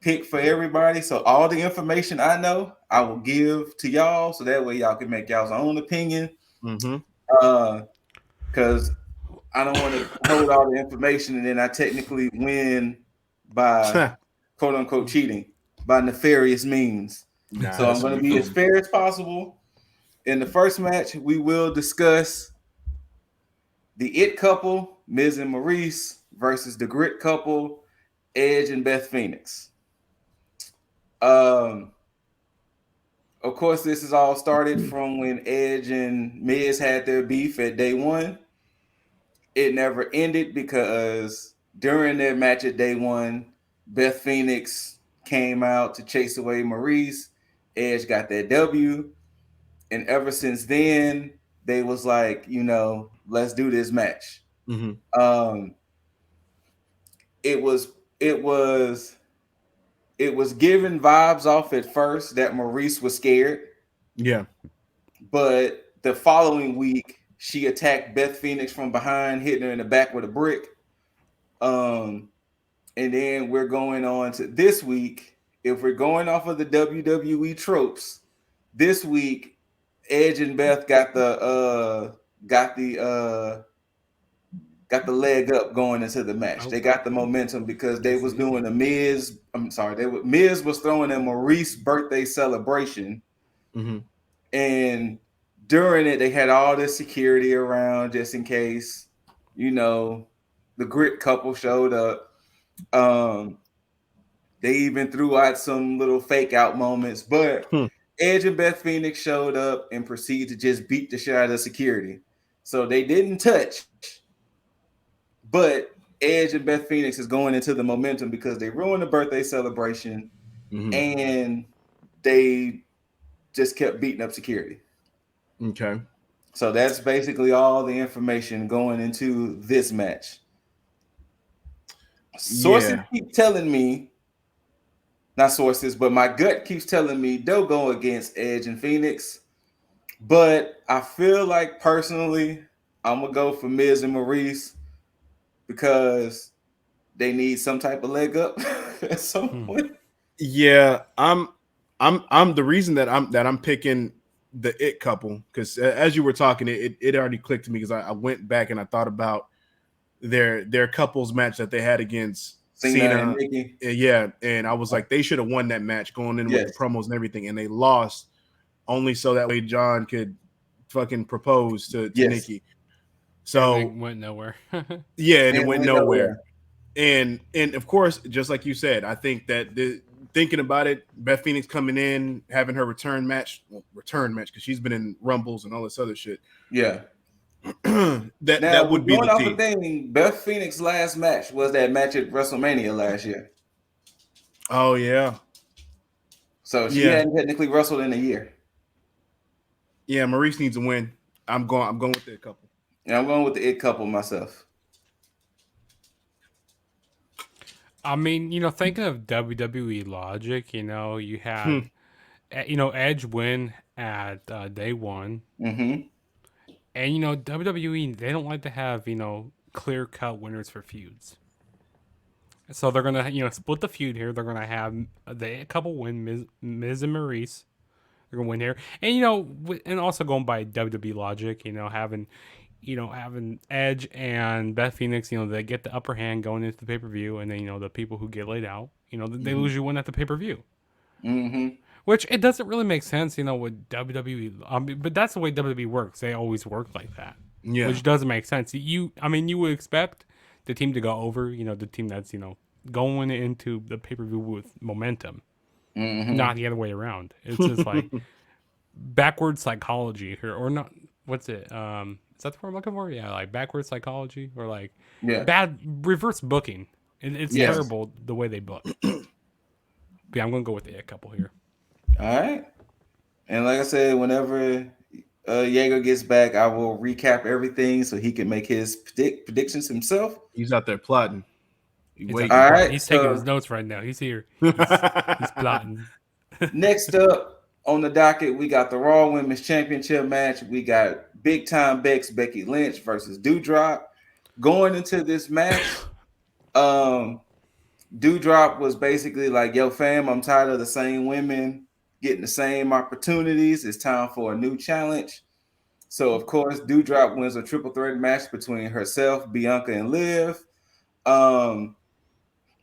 pick for everybody. So all the information I know, I will give to y'all, so that way y'all can make y'all's own opinion. Mm-hmm. Because I don't want to hold all the information and then I technically win by quote unquote cheating by nefarious means. Nah, So I'm going to be as fair as possible. In the first match, we will discuss the It couple, Miz and Maurice, versus the Grit couple, Edge and Beth Phoenix. Of course, this is all started from when Edge and Miz had their beef at day one. It never ended because during their match at day one, Beth Phoenix came out to chase away Maurice. Edge got that W. And ever since then, they was like, let's do this match. Mm-hmm. It was given vibes off at first that Maurice was scared. Yeah. But the following week, she attacked Beth Phoenix from behind, hitting her in the back with a brick. And then we're going on to this week. If we're going off of the WWE tropes, this week, Edge and Beth got the leg up going into the match. They got the momentum because they was doing a Miz. Miz was throwing a Maurice birthday celebration, and during it, they had all this security around just in case, the Grit couple showed up. They even threw out some little fake out moments, but Edge and Beth Phoenix showed up and proceeded to just beat the shit out of security. So they didn't touch. But Edge and Beth Phoenix is going into the momentum because they ruined the birthday celebration and they just kept beating up security. Okay. So that's basically all the information going into this match. Sources keep telling me, not sources, but my gut keeps telling me they'll go against Edge and Phoenix. But I feel like personally, I'm going to go for Miz and Maurice because they need some type of leg up at some point. Yeah, I'm the reason that I'm picking the It couple because as you were talking, it already clicked to me because I went back and I thought about their couples match that they had against Cena and Nikki. Yeah, and I was like, they should have won that match going in with the promos and everything, and they lost only so that way John could fucking propose to Nikki. So and it went nowhere. Yeah, and it went nowhere. And of course, just like you said, I think that thinking about it, Beth Phoenix coming in, having her return match because she's been in Rumbles and all this other shit. Yeah. that would be the key. Thing, Beth Phoenix's last match was that match at WrestleMania last year. Oh yeah. So she hadn't technically wrestled in a year. Yeah, Maurice needs a win. I'm going with the It couple. And I'm going with the It couple myself. I mean, thinking of WWE logic, you had, Edge win at day one. Mm-hmm. And, WWE, they don't like to have, clear-cut winners for feuds. So they're going to, split the feud here. They're going to have the It couple win, Miz and Maurice. They're going to win here. And, and also going by WWE logic, having Edge and Beth Phoenix, they get the upper hand going into the pay-per-view, and then, the people who get laid out, they lose you win at the pay-per-view. Mm-hmm. Which it doesn't really make sense, with WWE. But that's the way WWE works. They always work like that. Yeah. Which doesn't make sense. You would expect the team to go over, the team that's, going into the pay-per-view with momentum. Mm-hmm. Not the other way around. It's just like backward psychology here, or not. What's it? Is that the word I'm looking for? Yeah, like backward psychology, or like bad reverse booking. And it's terrible the way they book. But yeah, I'm gonna go with the It couple here. All right. And like I said, whenever Jaeger gets back, I will recap everything so he can make his predictions himself. He's out there plotting. He He's, waiting. All right. he's taking his So notes right now. He's here. He's plotting. next up on the docket, we got the Raw Women's Championship match. We got Big Time Becky Lynch versus Doudrop. Going into this match, Doudrop was basically like, "Yo, fam, I'm tired of the same women getting the same opportunities. It's time for a new challenge." So, of course, Doudrop wins a triple threat match between herself, Bianca, and Liv.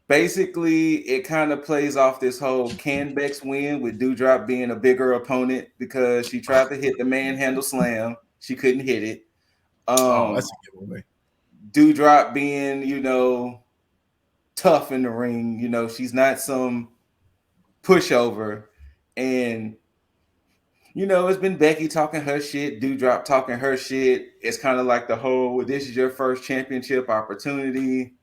Basically, it kind of plays off this whole can Bex win with Doudrop being a bigger opponent because she tried to hit the manhandle slam. She couldn't hit it. Oh, that's a giveaway. Doudrop being, tough in the ring. She's not some pushover. And, it's been Becky talking her shit, Doudrop talking her shit. It's kind of like the whole, this is your first championship opportunity.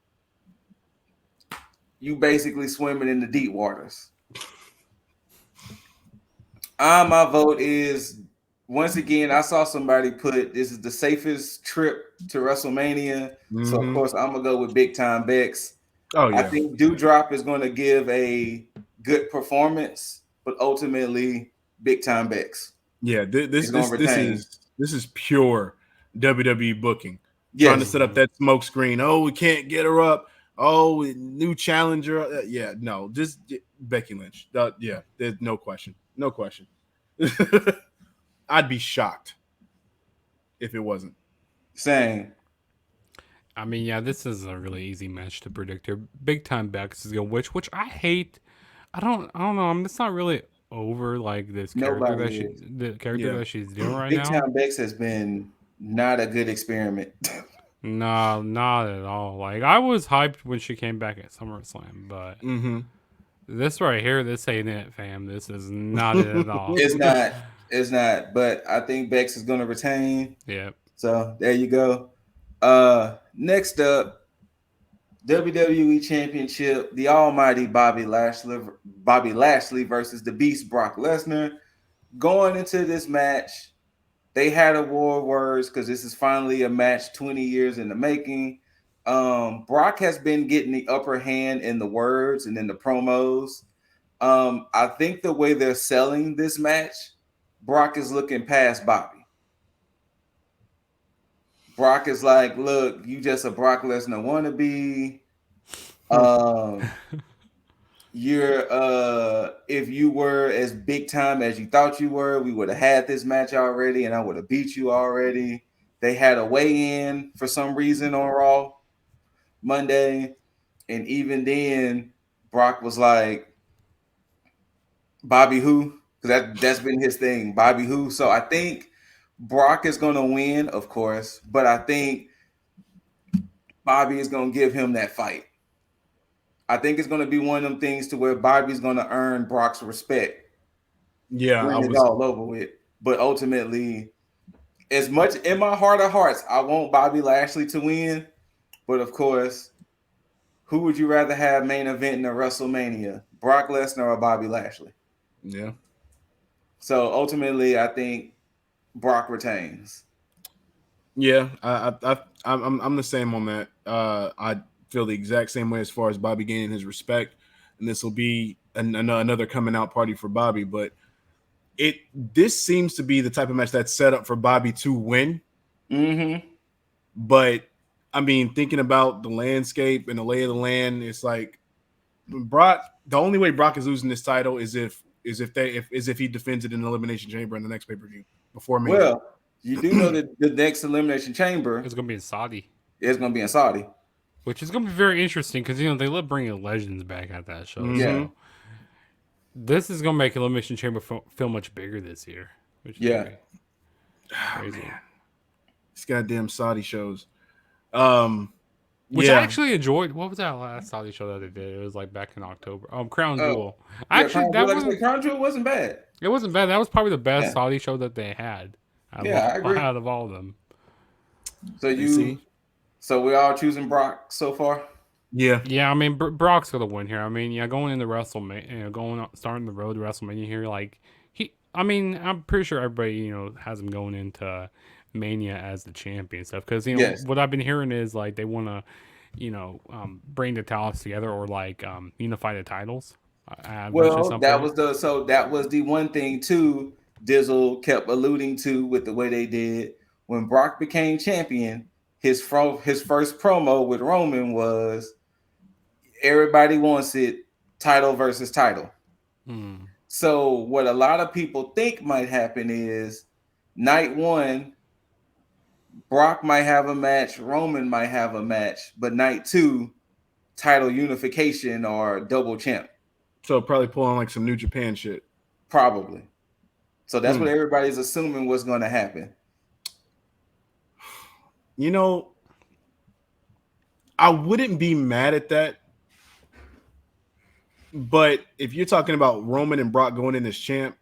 You basically swimming in the deep waters. My vote is, once again, I saw somebody put this is the safest trip to WrestleMania. So, of course, I'm going to go with Big Time Bex. Oh, yeah. I think Doudrop is going to give a good performance, but ultimately, Big Time Bex. Yeah, this is pure WWE booking. Yes. Trying to set up that smoke screen. Oh, we can't get her up. Oh, new challenger. Yeah, no, just Becky Lynch. Yeah, there's no question. No question. I'd be shocked if it wasn't. Same. I mean, yeah, this is a really easy match to predict here. Big Time Bex is gonna which I hate. I don't know. I'm just not really over like this character that she's doing right now. Big Time Bex has been not a good experiment. No, not at all. Like I was hyped when she came back at SummerSlam, but this right here, this ain't it, fam. This is not it at all. It's not. It's not. But I think Bex is going to retain. Yeah. So there you go. Next up, WWE Championship, the Almighty Bobby Lashley versus the Beast Brock Lesnar. Going into this match, they had a war of words because this is finally a match 20 years in the making. Brock has been getting the upper hand in the words and in the promos. I think the way they're selling this match, Brock is looking past Bobby. Brock is like, look, you just a Brock Lesnar wannabe. If you were as big time as you thought you were, we would have had this match already, and I would have beat you already. They had a weigh-in for some reason on Raw Monday, and even then, Brock was like, Bobby who? Because that's been his thing, Bobby who. So I think Brock is going to win, of course, but I think Bobby is going to give him that fight. I think it's going to be one of them things to where Bobby's going to earn Brock's respect. Yeah, it's all over with. But ultimately, as much in my heart of hearts, I want Bobby Lashley to win. But of course, who would you rather have main event in a WrestleMania? Brock Lesnar or Bobby Lashley? Yeah. So ultimately, I think Brock retains. Yeah, I'm the same on that. I feel the exact same way as far as Bobby gaining his respect, and this will be another coming out party for Bobby. But this seems to be the type of match that's set up for Bobby to win. But I mean, thinking about the landscape and the lay of the land, it's like Brock. The only way Brock is losing this title is if he defends it in the Elimination Chamber in the next pay-per-view before Mania. Well, you do know that the next Elimination Chamber is going to be in Saudi. It's going to be in Saudi. Which is going to be very interesting because, they love bringing legends back at that show. Yeah. So this is going to make Elimination Chamber feel much bigger this year. Which is crazy. Man. These goddamn Saudi shows. Which I actually enjoyed. What was that last Saudi show that they did? It was like back in October. Crown Jewel. Crown Jewel wasn't bad. It wasn't bad. That was probably the best Saudi show that they had. I agree. Out of all of them. So we all choosing Brock so far? Yeah. Yeah, I mean Brock's gonna win here. I mean, yeah, going into WrestleMania, starting the road to WrestleMania here, like I mean, I'm pretty sure everybody has him going into Mania as the champion stuff because Yes. what I've been hearing is like they want to bring the titles together or like unify the titles. I've mentioned Well, that something. was the one thing too. Dizzle kept alluding to with the way they did when Brock became champion. His first promo with Roman was everybody wants it, title versus title. Hmm. So what a lot of people think might happen is night one, Brock might have a match, Roman might have a match, but night two, title unification or double champ. So probably pulling like some New Japan shit. Probably. So that's what everybody's assuming was going to happen. You know, I wouldn't be mad at that. But if you're talking about Roman and Brock going in as champ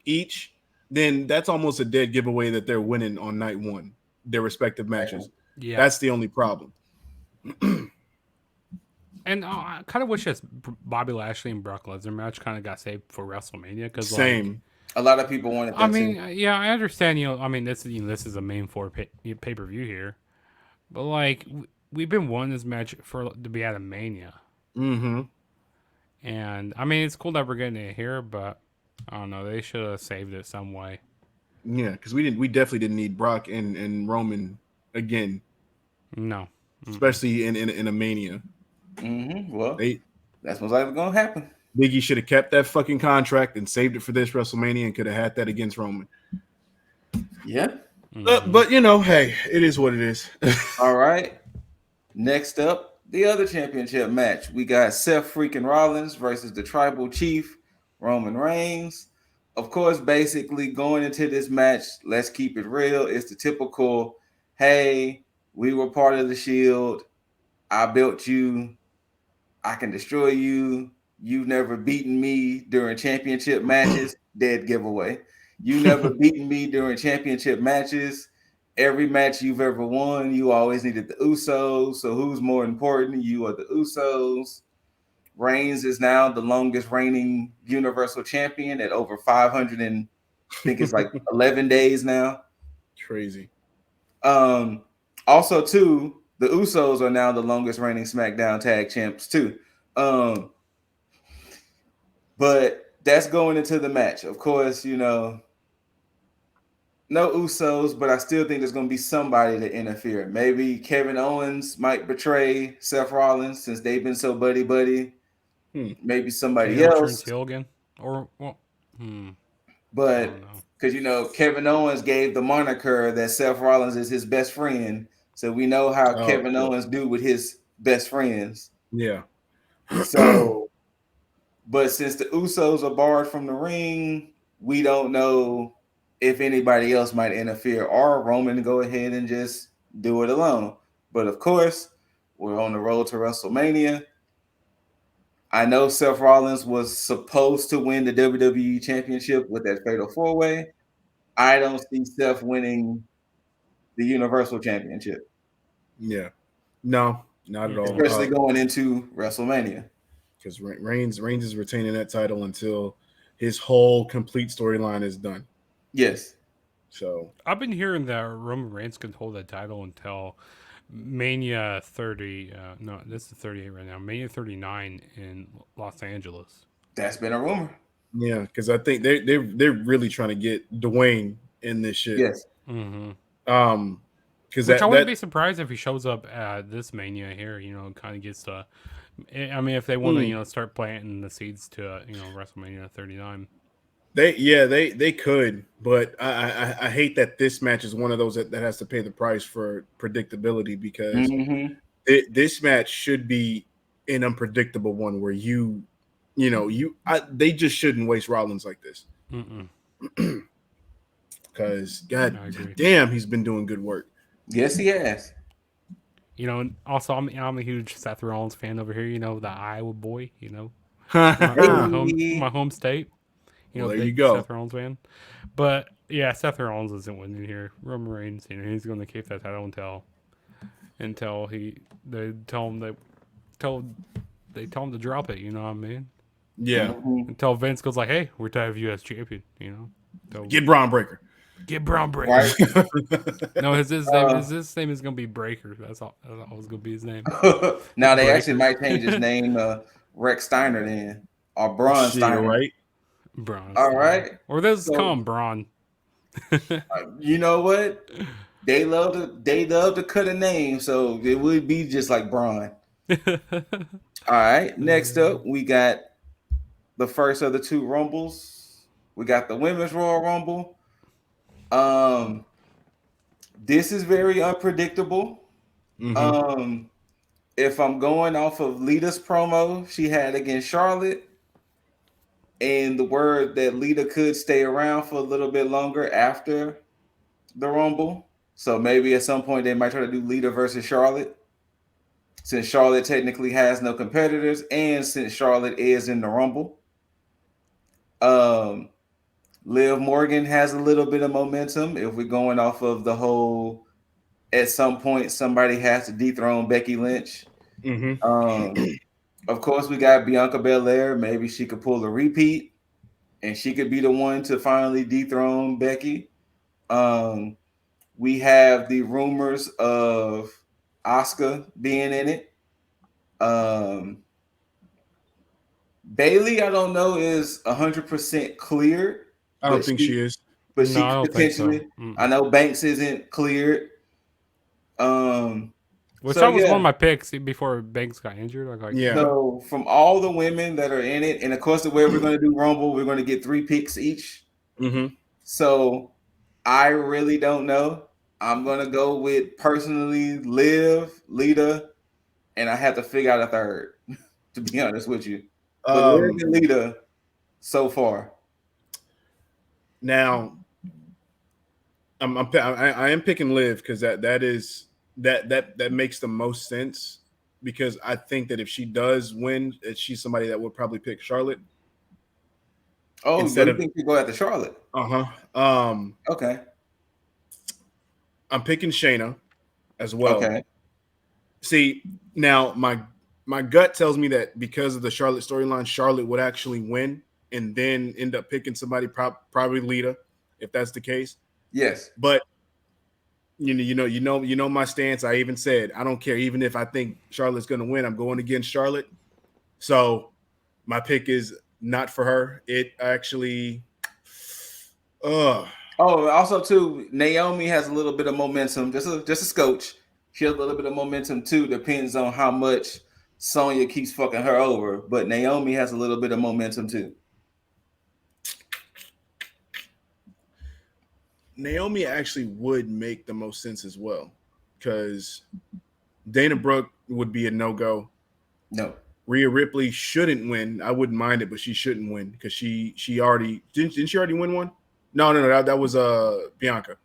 each, then that's almost a dead giveaway that they're winning on night one, their respective matches. Yeah, That's the only problem. and I kind of wish this Bobby Lashley and Brock Lesnar match kind of got saved for WrestleMania because Same. A lot of people wanted that I mean, too. yeah, I understand. I mean, this is a main four pay per view here, but like we've been wanting this match to be at a Mania, Mm-hmm. and I mean it's cool that we're getting it here, but I don't know. They should have saved it some way. Yeah, because we definitely didn't need Brock and Roman again, No, especially in a Mania. Well, They that's what's likely going to happen. Biggie should have kept that fucking contract and saved it for this WrestleMania and could have had that against Roman. Yeah. But hey, it is what it is. All right. Next up, the other championship match. We got Seth freaking Rollins versus the Tribal Chief, Roman Reigns. Of course, basically going into this match, let's keep it real. It's the typical, hey, we were part of the Shield. I built you. I can destroy you. You've never beaten me during championship matches. Dead giveaway. You never beaten me during championship matches. Every match you've ever won, you always needed the Usos. So who's more important? You or the Usos? Reigns is now the longest reigning Universal Champion at over 500 and I think it's like 11 days now. Crazy. Also, too, the Usos are now the longest reigning SmackDown Tag Champs too. But that's going into the match. Of course, no Usos, but I still think there's going to be somebody to interfere. Maybe Kevin Owens might betray Seth Rollins since they've been so buddy. Maybe somebody else. heel again, or But because Kevin Owens gave the moniker that Seth Rollins is his best friend, so we know how Kevin Owens do with his best friends. Yeah. So, but since the Usos are barred from the ring, we don't know if anybody else might interfere or Roman go ahead and just do it alone. But of course, we're on the road to WrestleMania. I know Seth Rollins was supposed to win the WWE Championship with that Fatal 4-Way. I don't see Seth winning the Universal Championship. Yeah. No, not at all. Especially going into WrestleMania. Because Reigns is retaining that title until his whole complete storyline is done. Yes. So I've been hearing that Roman Reigns can hold that title until Mania 30. No, this is 38 right now. Mania 39 in Los Angeles. That's been a rumor. Yeah, because I think they're really trying to get Dwayne in this shit. Yes. Because I wouldn't be surprised if he shows up at this Mania here. Kind of gets to. I mean, if they want to, start planting the seeds to, WrestleMania 39. They could, but I hate that this match is one of those that has to pay the price for predictability because this match should be an unpredictable one where they just shouldn't waste Rollins like this. Because God damn, he's been doing good work. Yes, he has. Also I'm a huge Seth Rollins fan over here. The Iowa boy. My home state. Well, there you go. Seth Rollins fan. But yeah, Seth Rollins isn't winning here. Roman Reigns, he's going to keep that title until they tell him that they told him to drop it. You know what I mean? Yeah. Until Vince goes like, "Hey, we're to have you as champion." You know, so Get Braun Breaker. get Brown Breaker. Right. No, his name is gonna be Breaker. That's all it's gonna be his name. Now they actually Breaker. might change his name Rex Steiner then, or Braun Shit, Steiner. right? Braun. All right. Or let's So- call him Braun. You know what? They love to cut a name, so it would be just like Braun. All right. Next up, we got the first of the two Rumbles. We got the Women's Royal Rumble. This is very unpredictable. Mhm. If I'm going off of Lita's promo she had against Charlotte, and the word that Lita could stay around for a little bit longer after the Rumble. So maybe at some point they might try to do Lita versus Charlotte, since Charlotte technically has no competitors, and since Charlotte is in the Rumble. Liv Morgan has a little bit of momentum if we're going off of the whole at some point somebody has to dethrone Becky Lynch. Of course, we got Bianca Belair. Maybe she could pull a repeat and she could be the one to finally dethrone Becky. We have the rumors of Asuka being in it. Bailey, I don't know, is 100% cleared. I don't think she is. But No, she I don't think so. potentially. I know Banks isn't cleared. Which So, that was yeah. one of my picks before Banks got injured. Like, Yeah. So from all the women that are in it, and of course the way we're going to do Rumble, we're going to get 3 picks each. So I really don't know. I'm going to go with personally Liv, Lita, and I have to figure out a third, to be honest with you. But Liv and Lita so far. Now, I am picking Liv because that makes the most sense, because I think that if she does win, she's somebody that would probably pick Charlotte. Oh, you think you go after Charlotte? Okay. I'm picking Shayna as well. Okay. See, now my gut tells me that because of the Charlotte storyline, Charlotte would actually win and then end up picking somebody, probably Lita, if that's the case. Yes. But you know my stance. I even said I don't care, even if I think Charlotte's going to win, I'm going against Charlotte. So my pick is not for her. It actually, also too, Naomi has a little bit of momentum, just a scotch. She has a little bit of momentum too. Depends on how much Sonya keeps fucking her over, but Naomi has a little bit of momentum too. Naomi actually would make the most sense as well, because Dana Brooke would be a no-go. No. Rhea Ripley shouldn't win. I wouldn't mind it, but she shouldn't win because she already didn't she already win one? No, that was Bianca.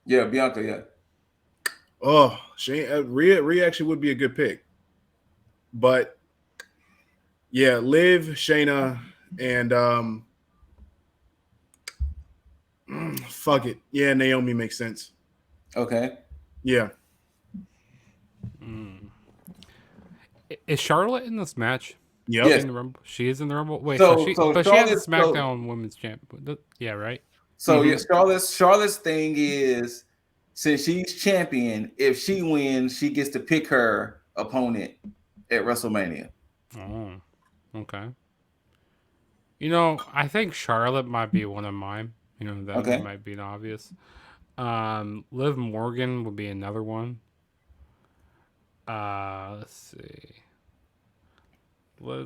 Yeah, Bianca. Yeah. Oh, Rhea actually would be a good pick, but yeah, Liv, Shayna, and fuck it. Yeah, Naomi makes sense. Okay. Yeah. Is Charlotte in this match? Yep. Yes. In the Rumble? She is in the Rumble. Wait, So she has the Charlotte's- SmackDown Women's Champ. Yeah, right. So yeah, Charlotte's thing is, since she's champion, if she wins, she gets to pick her opponent at WrestleMania. Oh, okay. You know, I think Charlotte might be one of mine. You know, that might be an obvious. Liv Morgan would be another one. Let's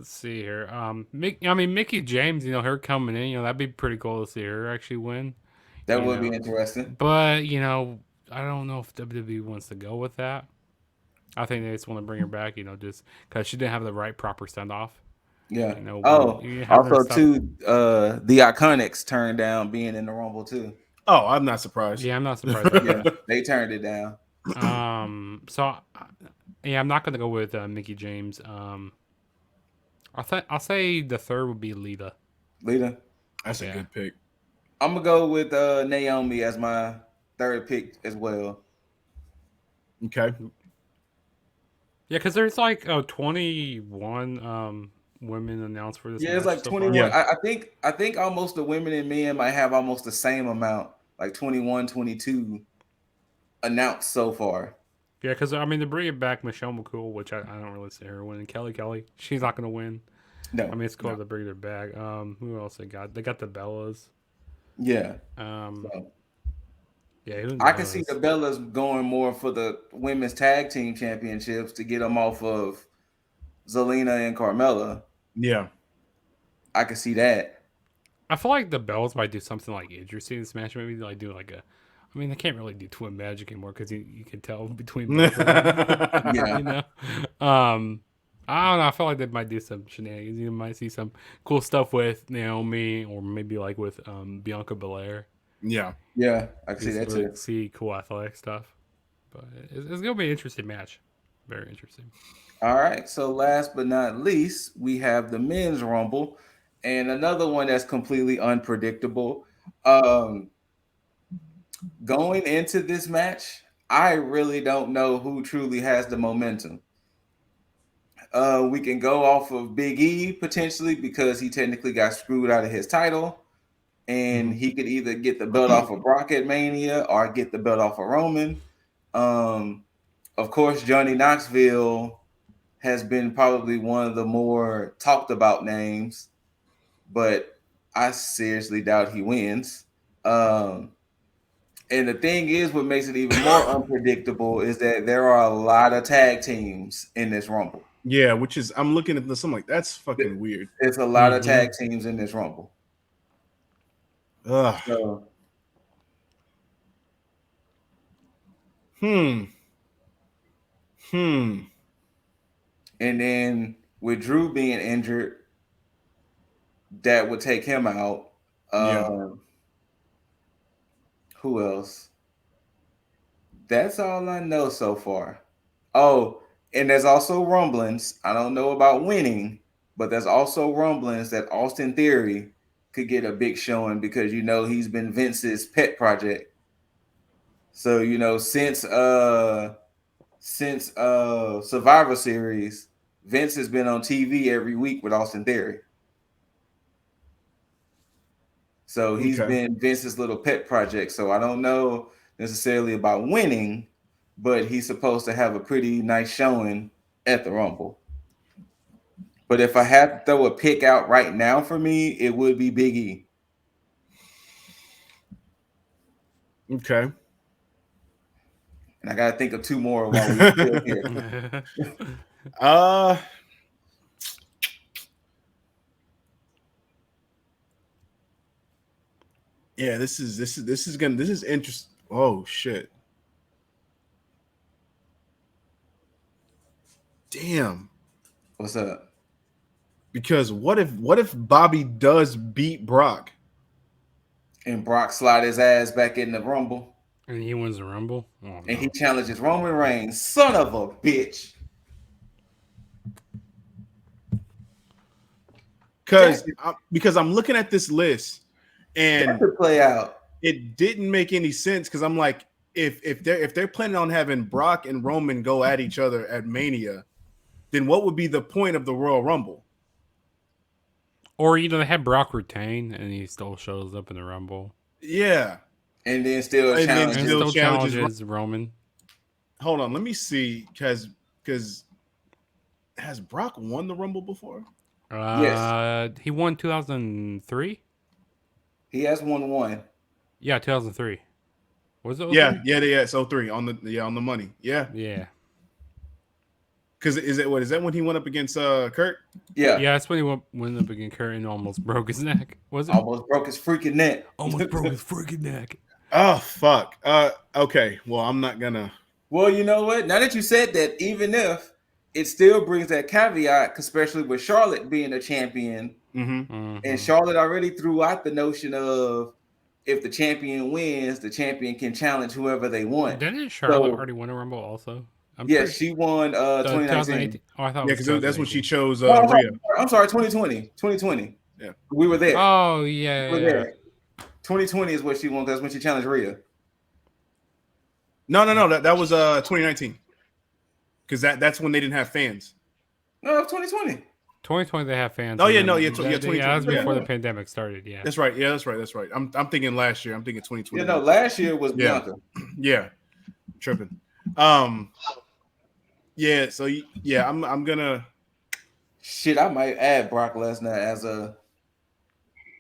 see here. Mickey James, her coming in, that'd be pretty cool to see her actually win. That would be interesting. But, I don't know if WWE wants to go with that. I think they just want to bring her back, just because she didn't have the right proper send off. Yeah. Also too, the Iconics turned down being in the Rumble too. Oh, I'm not surprised. Yeah, I'm not surprised. Yeah, they turned it down. So yeah, I'm not gonna go with Mickey James. I'll say the third would be Lita. Lita. That's a good pick. I'm gonna go with Naomi as my third pick as well. Okay. Yeah, because there's like 21 women announced for this Yeah, match it's like so 21. far. Yeah. I think almost the women and men might have almost the same amount, like 21, 22 announced so far. Yeah, because I mean they're bringing back Michelle McCool, which I don't really see her winning. Kelly, she's not gonna win. I No. mean it's cool No. to bring her back. Who else they got? They got the Bellas. Yeah. Um, So yeah, who I can see the knows? Bellas going more for the women's tag team championships to get them off of Zelina and Carmella. Yeah. I can see that. I feel like the Bellas might do something like interesting in this match. Maybe like do like a. I mean, they can't really do twin magic anymore because you can tell between both of them. Yeah. You know, um, I don't know. I feel like they might do some shenanigans. You might see some cool stuff with Naomi, or maybe like with Bianca Belair. Yeah. Yeah, I can see Just that really too. see cool athletic stuff. But it's gonna be an interesting match. Very interesting. All right. So last but not least, we have the men's rumble and another one that's completely unpredictable. Um, Going into this match, I really don't know who truly has the momentum. We can go off of Big E potentially because he technically got screwed out of his title, and he could either get the belt off of Brock at Mania or get the belt off of Roman. Of course, Johnny Knoxville has been probably one of the more talked about names, but I seriously doubt he wins. And the thing is, what makes it even more unpredictable is that there are a lot of tag teams in this Rumble. Yeah, which is I'm looking at this. I'm like, that's fucking weird. It's a lot of tag teams in this Rumble. Ugh. So, Hmm. Hmm. and then with Drew being injured, that would take him out. Yeah. Who else? That's all I know so far. Oh, and there's also rumblings. I don't know about winning, but there's also rumblings that Austin Theory could get a big showing because he's been Vince's pet project. So since Survivor Series, Vince has been on TV every week with Austin Theory. So he's Okay. been Vince's little pet project. So I don't know necessarily about winning, but he's supposed to have a pretty nice showing at the Rumble. But if I had to throw a pick out right now for me, it would be Big E. Okay. And I got to think of two more while we're still here. uh yeah, this is interesting. Oh shit. Damn. What's up? Because what if Bobby does beat Brock? And Brock slide his ass back in the Rumble. And he wins the Rumble. Oh, no. And he challenges Roman Reigns. Son of a bitch. Because I'm looking at this list and That could play out. it didn't make any sense because I'm like, if they're planning on having Brock and Roman go at each other at Mania, then what would be the point of the Royal Rumble? Or they had Brock retain and he still shows up in the Rumble. Yeah. And then still And then challenges. still challenges Roman. Hold on, let me see because has Brock won the Rumble before? Yes. He won 2003. He has won. Yeah, 2003. Was it? 03? Yeah. It's 03 on the money. Yeah. Yeah. Because is that when he went up against Kurt? Yeah. Yeah, that's when he went up against Kurt and almost broke his neck. Was it? Almost broke his freaking neck. Almost broke his freaking neck. Oh fuck. Okay. Well, I'm not gonna. Well, you know what? Now that you said that, even if it still brings that caveat, especially with Charlotte being a champion, and Charlotte already threw out the notion of if the champion wins, the champion can challenge whoever they want. Didn't Charlotte already win a Rumble also? She won 2019. Oh, I thought because that's when she chose Rhea. Rhea. I'm sorry, 2020. 2020. Yeah. We were there. Oh, yeah. We were there. 2020 is what she won because when she challenged Rhea. No. That was 2019. because that's when they didn't have fans. No, 2020. 2020 they have fans. Oh, and yeah, then no, yeah, that- 2020, yeah, that's before yeah. the pandemic started. Yeah, That's right. Yeah, that's right. I'm thinking last year. I'm thinking 2020. You know, last year was Yeah. Bianca. Yeah, tripping. Yeah. So yeah, I'm gonna. Shit, I might add Brock Lesnar as a,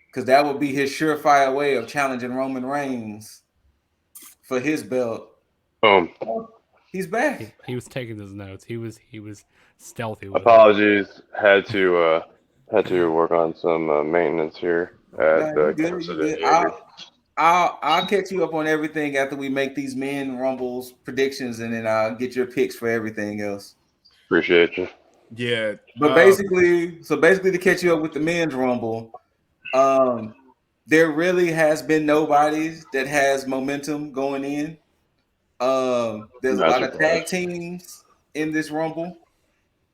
because that would be his surefire way of challenging Roman Reigns for his belt. He's back. he was taking those notes. He was stealthy with it. Apologies. Had to work on some maintenance here Nah, at you good, Kansas you City. good. I'll catch you up on everything after we make these men rumbles predictions, and then I'll get your picks for everything else. Appreciate you. Yeah. But basically to catch you up with the men's rumble, there really has been nobody that has momentum going in. There's a Not lot of tag surprised. teams in this rumble,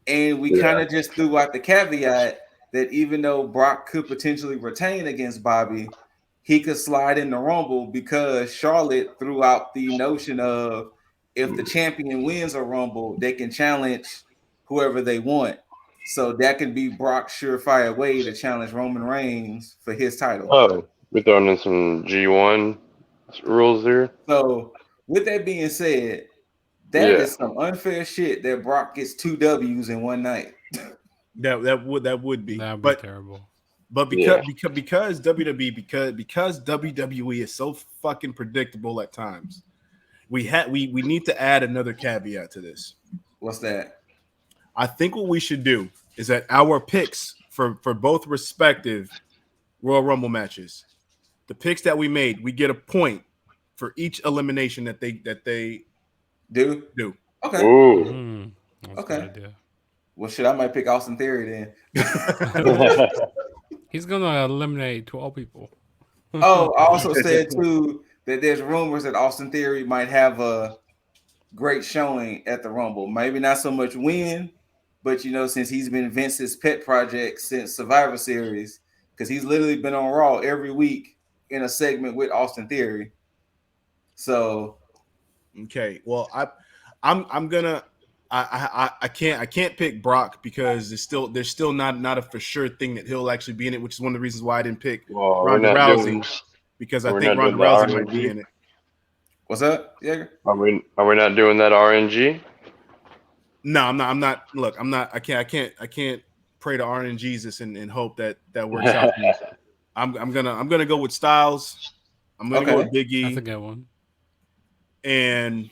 and we Yeah. kind of just threw out the caveat that even though Brock could potentially retain against Bobby, he could slide in the rumble because Charlotte threw out the notion of if the champion wins a rumble, they can challenge whoever they want. So that could be Brock's surefire way to challenge Roman Reigns for his title. Oh, we're throwing in some G1 rules there. So with that being said, that is some unfair shit that Brock gets 2 W's in one night. That would be. That would be terrible. But because WWE because WWE is so fucking predictable at times, we need to add another caveat to this. What's that? I think what we should do is that our picks for both respective Royal Rumble matches, the picks that we made, we get a point for each elimination that they do. Okay. Ooh. That's Okay. a good idea. Well, shit, I might pick Austin Theory then. He's gonna eliminate 12 people. Oh, I also said too that there's rumors that Austin Theory might have a great showing at the Rumble. Maybe not so much win, but you know, since he's been Vince's pet project since Survivor Series, because he's literally been on Raw every week in a segment with Austin Theory. So, okay, well, I'm gonna. I can't pick Brock because there's still not a for sure thing that he'll actually be in it, which is one of the reasons why I didn't pick Ronda Rousey because I think Ronda Rousey might be in it. What's up, Jäger? Are we not doing that RNG? No, I'm not. Look, I'm not. I can't pray to RN Jesus and hope that works out for me. I'm gonna go with Styles. I'm gonna go with Big E. That's a good one. And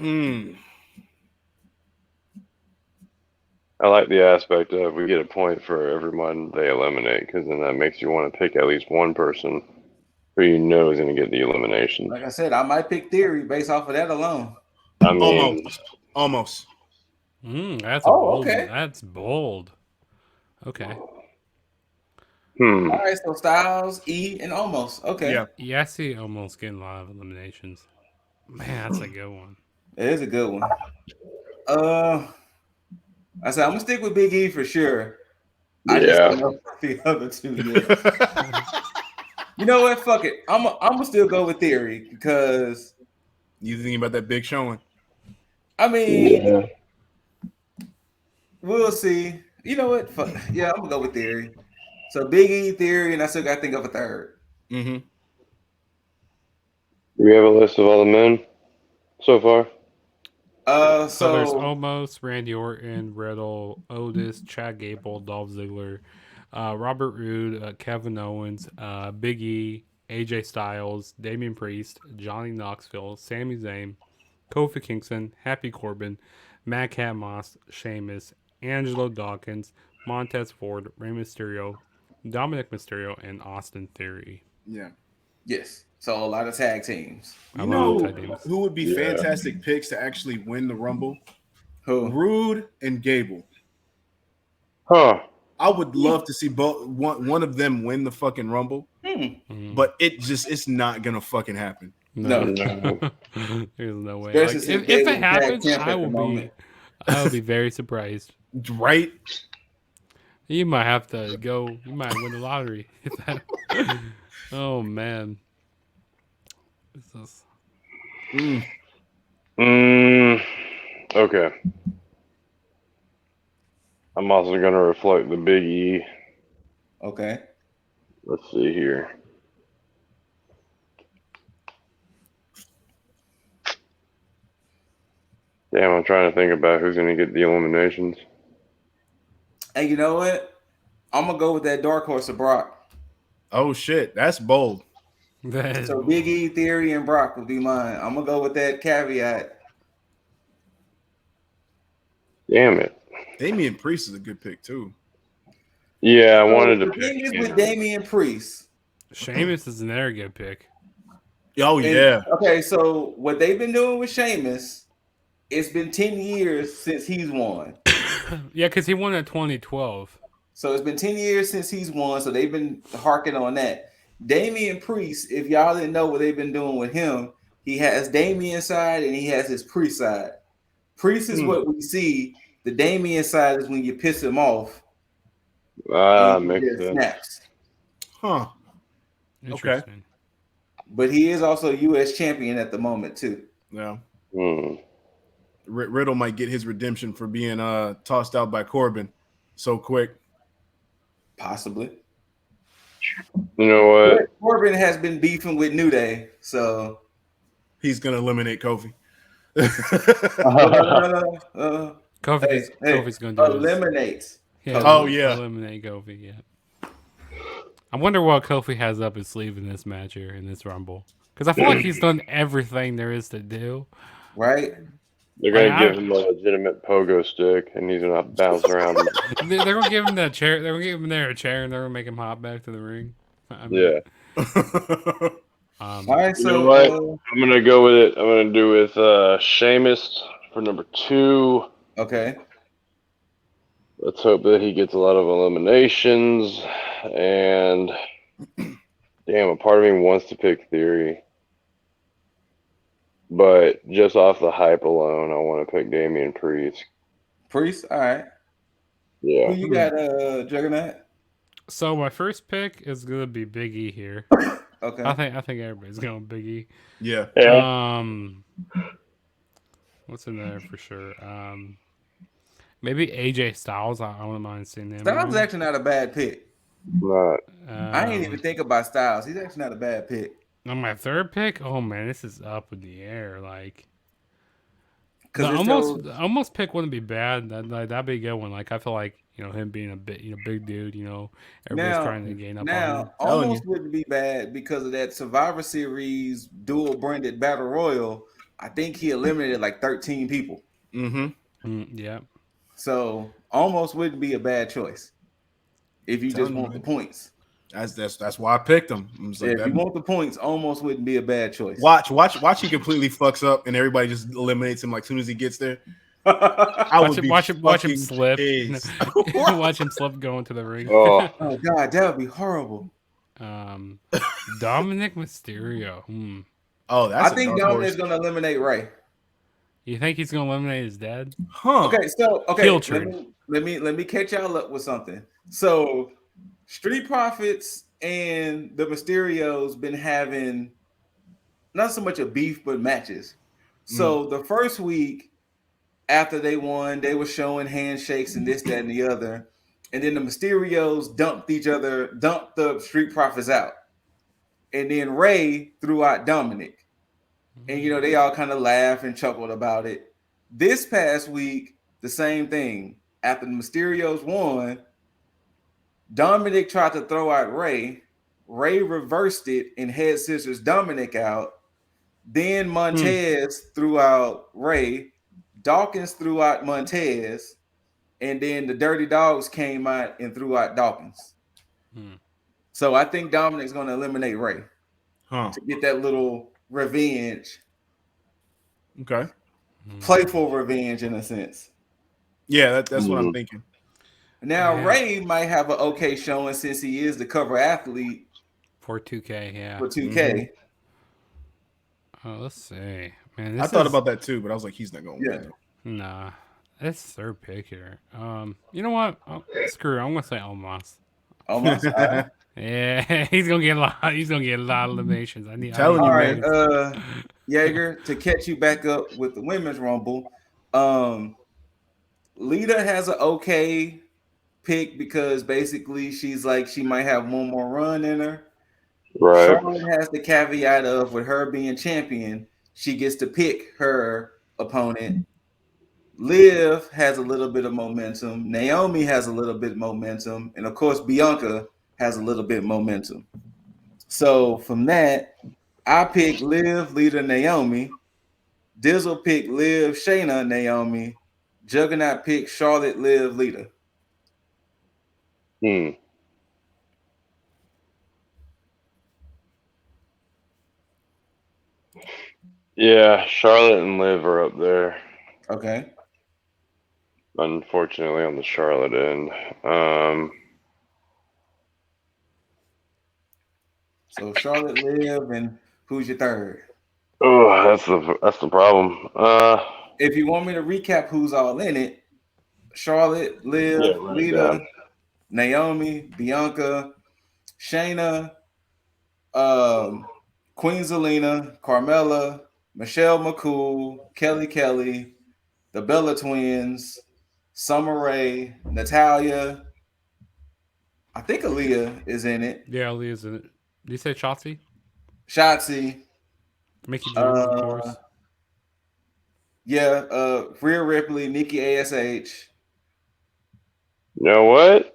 I like the aspect of we get a point for everyone they eliminate, because then that makes you want to pick at least one person who you know is going to get the elimination. Like I said, I might pick Theory based off of that alone. I mean, almost. That's bold. Okay. That's bold. Okay. All right, so Styles, E, and almost. Okay. Yeah, I see almost getting a lot of eliminations. Man, that's a good one. It is a good one. I said I'm gonna stick with Big E for sure. I just don't know the other two yet. You know what? Fuck it. I'm gonna still go with Theory because you thinking about that big showing. I mean, we'll see. You know what? Fuck. Yeah, I'm gonna go with Theory. So Big E, Theory, and I still gotta think of a third. Do we have a list of all the men so far? So there's Omos, Randy Orton, Riddle, Otis, Chad Gable, Dolph Ziggler, Robert Roode, Kevin Owens, Big E, AJ Styles, Damian Priest, Johnny Knoxville, Sami Zayn, Kofi Kingston, Happy Corbin, Madcap Moss, Sheamus, Angelo Dawkins, Montez Ford, Rey Mysterio, Dominic Mysterio, and Austin Theory. Yeah. Yes. So a lot of tag teams. You know who would be fantastic picks to actually win the Rumble? Who? Rude and Gable. Huh. I would love to see both one of them win the fucking Rumble, but it's not gonna fucking happen. No. There's no way. Like, if it happens, I will be very surprised. Right? You might have to go. You might win the lottery. Oh man. Okay. I'm also going to reflect the Big E. Okay. Let's see here. Damn, I'm trying to think about who's going to get the eliminations. And you know what? I'm gonna go with that dark horse of Brock. Oh shit, that's bold. That is So Big E, Theory, and Brock will be mine. I'm gonna go with that caveat. Damn it. Damian Priest is a good pick too. Yeah, I wanted So to the pick thing is him. with Damian Priest. Sheamus is another good pick. Oh yeah. Okay, so what they've been doing with Sheamus, it's been 10 years since he's won. Yeah, because he won in 2012. So it's been 10 years since he's won. So they've been harking on that. Damian Priest, if y'all didn't know what they've been doing with him, he has Damian side and he has his Priest side. Priest is what we see. The Damian side is when you piss him off. Makes sense. Snaps. Huh. Interesting. But he is also U.S. champion at the moment too. Yeah. Hmm. Riddle might get his redemption for being tossed out by Corbin so quick. Possibly. You know what? Corbin has been beefing with New Day, so he's gonna eliminate Kofi. Kofi's gonna do eliminate. Yeah, oh yeah, eliminate Kofi. Yeah. I wonder what Kofi has up his sleeve in this match here in this Rumble, because I feel like he's done everything there is to do. Right. They're gonna give him a legitimate pogo stick, and he's gonna bounce around. They're gonna give him that chair. They're gonna give him there a chair, and they're gonna make him hop back to the ring. Yeah. All right, you know what? I'm gonna go with it. I'm gonna do with Sheamus for number 2. Okay. Let's hope that he gets a lot of eliminations. And damn, a part of me wants to pick Theory. But just off the hype alone, I want to pick Damian Priest. Priest? All right. Yeah. Who you got, Juggernaut? So my first pick is gonna be Big E here. Okay. I think everybody's going Big E. Yeah. What's in there for sure? Maybe AJ Styles. I wouldn't mind seeing him. Styles is actually not a bad pick. Not. I didn't even think about Styles. He's actually not a bad pick. On my third pick, oh man, this is up in the air. Like, almost pick wouldn't be bad. That'd be a good one. Like, I feel like him being a bit big dude. Everybody's trying to gain up on him. Almost wouldn't be bad because of that Survivor Series dual branded battle royal. I think he eliminated like 13 people. Yeah. So almost wouldn't be a bad choice if you just want the points. That's why I picked him. If you want the points, almost wouldn't be a bad choice. Watch. He completely fucks up and everybody just eliminates him like soon as he gets there. Watch him slip. Watch him slip going to the ring. Oh God, that would be horrible. Dominic Mysterio. Oh, I think Dominic's going to eliminate Ray. You think he's going to eliminate his dad? Huh? Okay. Let me catch y'all up with something. So, Street Profits and the Mysterios been having not so much a beef, but matches. So the first week after they won, they were showing handshakes and this, that, and the other. And then the Mysterios dumped the Street Profits out. And then Ray threw out Dominic. And, they all kind of laughed and chuckled about it. This past week, the same thing. After the Mysterios won, Dominic tried to throw out Ray. Ray reversed it and head scissors Dominic out. Then Montez threw out Ray. Dawkins threw out Montez. And then the Dirty Dogs came out and threw out Dawkins. So I think Dominic's going to eliminate Ray to get that little revenge. Okay. Playful revenge in a sense. Yeah, that's what I'm thinking. Now, Ray might have an okay showing since he is the cover athlete for 2K. Yeah. For 2K. Oh, let's see. Man, I thought about that too, but I was like, he's not going to win. Nah. That's third pick here. You know what? Screw it. I'm going to say Omos. Omos? Yeah, he's gonna get a lot. He's gonna get a lot of eliminations. I need Telling you, All man. right, Jaeger, to catch you back up with the women's rumble. Lita has an okay pick because basically she's like she might have one more run in her. Right. Charlotte has the caveat of with her being champion, she gets to pick her opponent. Liv has a little bit of momentum. Naomi has a little bit of momentum, and of course Bianca has a little bit of momentum. So from that, I pick Liv, Lita, Naomi. Dizzle pick Liv, Shayna, Naomi. Juggernaut pick Charlotte, Liv, Lita. Hmm. Yeah, Charlotte and Liv are up there. Okay. Unfortunately, on the Charlotte end. So Charlotte, Liv, and who's your third? Oh, that's the problem. If you want me to recap who's all in it, Charlotte, Yeah, Liv, run it Lita, down. Naomi, Bianca, Shayna, Queen Zelina, Carmella, Michelle McCool, Kelly, the Bella Twins, Summer Rae, Natalia. I think Aaliyah is in it. Yeah, Leah's in it. Did you say Shotzi? Shotzi. Mickey James, of course. Yeah, Rhea Ripley, Nikki ASH. You know what?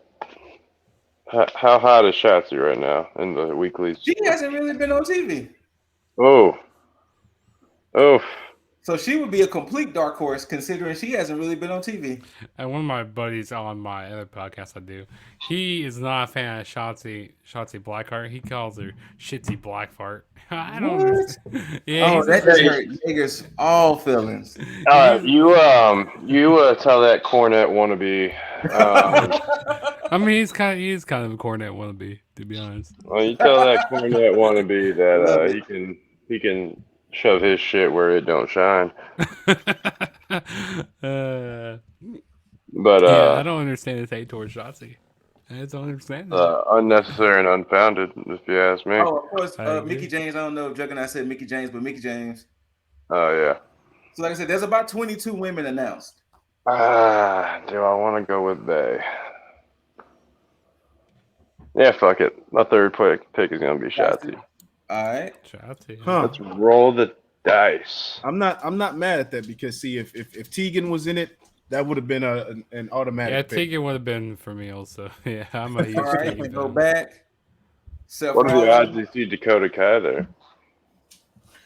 How hot is Shotzi right now in the weeklies? She hasn't really been on TV. Oh. So she would be a complete dark horse considering she hasn't really been on TV. And one of my buddies on my other podcast I do, he is not a fan of Shotzi Blackheart. He calls her Shitsy Blackfart. I don't understand. Yeah, Oh, that just hurt Jaeger's all feelings. You tell that Cornette wannabe. I mean, he's kind of a Cornette wannabe, to be honest. Well, you tell that Cornette wannabe that he can shove his shit where it don't shine. But yeah, I don't understand his hate towards Shotzi. I just don't understand it. Unnecessary and unfounded, if you ask me. Oh, of course, Mickey James. I don't know if Juggernaut said Mickey James, but Mickey James. Oh yeah. So, like I said, there's about 22 women announced. Do I want to go with Bay? Yeah, fuck it. My third pick is gonna be Shotzi. All right, Shotzi. Huh. Let's roll the dice. I'm not mad at that because see if Tegan was in it, that would have been an automatic. Yeah, pick. Tegan would have been for me also. Yeah, I'm a huge all right. Tegan Go fan. back. Seth What are the Rollins. odds you see Dakota Kai there?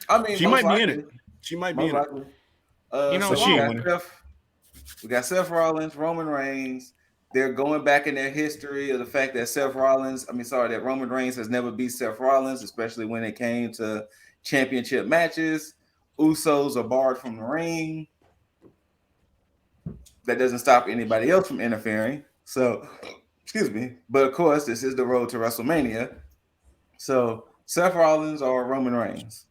I mean, She might be in it. She might be in it. You know So she ain't winning. We got Seth Rollins, Roman Reigns. They're going back in their history of the fact that that Roman Reigns has never beat Seth Rollins, especially when it came to championship matches. Usos are barred from the ring. That doesn't stop anybody else from interfering. So, excuse me. But of course, this is the road to WrestleMania. So, Seth Rollins or Roman Reigns?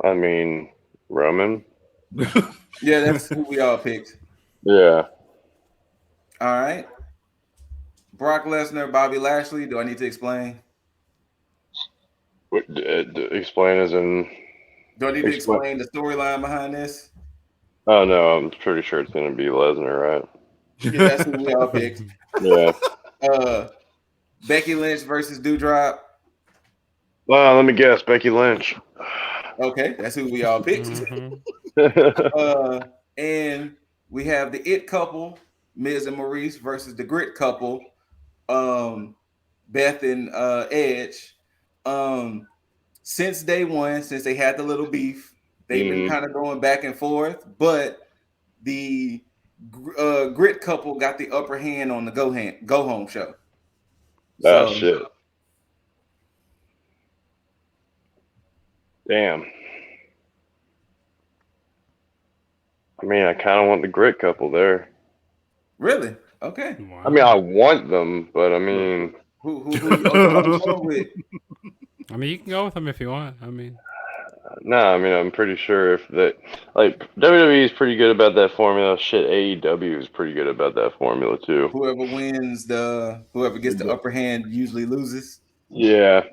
I mean, Roman. Yeah, that's who we all picked. Yeah. All right. Brock Lesnar, Bobby Lashley. Do I need to explain? Explain as in. Do I need to explain the storyline behind this? Oh no, I'm pretty sure it's gonna be Lesnar, right? Yeah, that's who we all picked. Yeah. Becky Lynch versus Doudrop. Well, let me guess, Becky Lynch. Okay, that's who we all picked. Mm-hmm. And we have the It couple, Miz and Maurice, versus the Grit couple, Beth and Edge. Since day one, since they had the little beef, they've been kind of going back and forth, but the Grit couple got the upper hand on the Go Home show. Shit. Damn. I mean, I kind of want the Grit couple there. Really? Okay. Wow. I mean, I want them, but I mean, Who you going with? I mean, you can go with them if you want. I mean, No, I mean I'm pretty sure if that like WWE is pretty good about that formula. Shit, AEW is pretty good about that formula too. Whoever gets the upper hand usually loses. Yeah.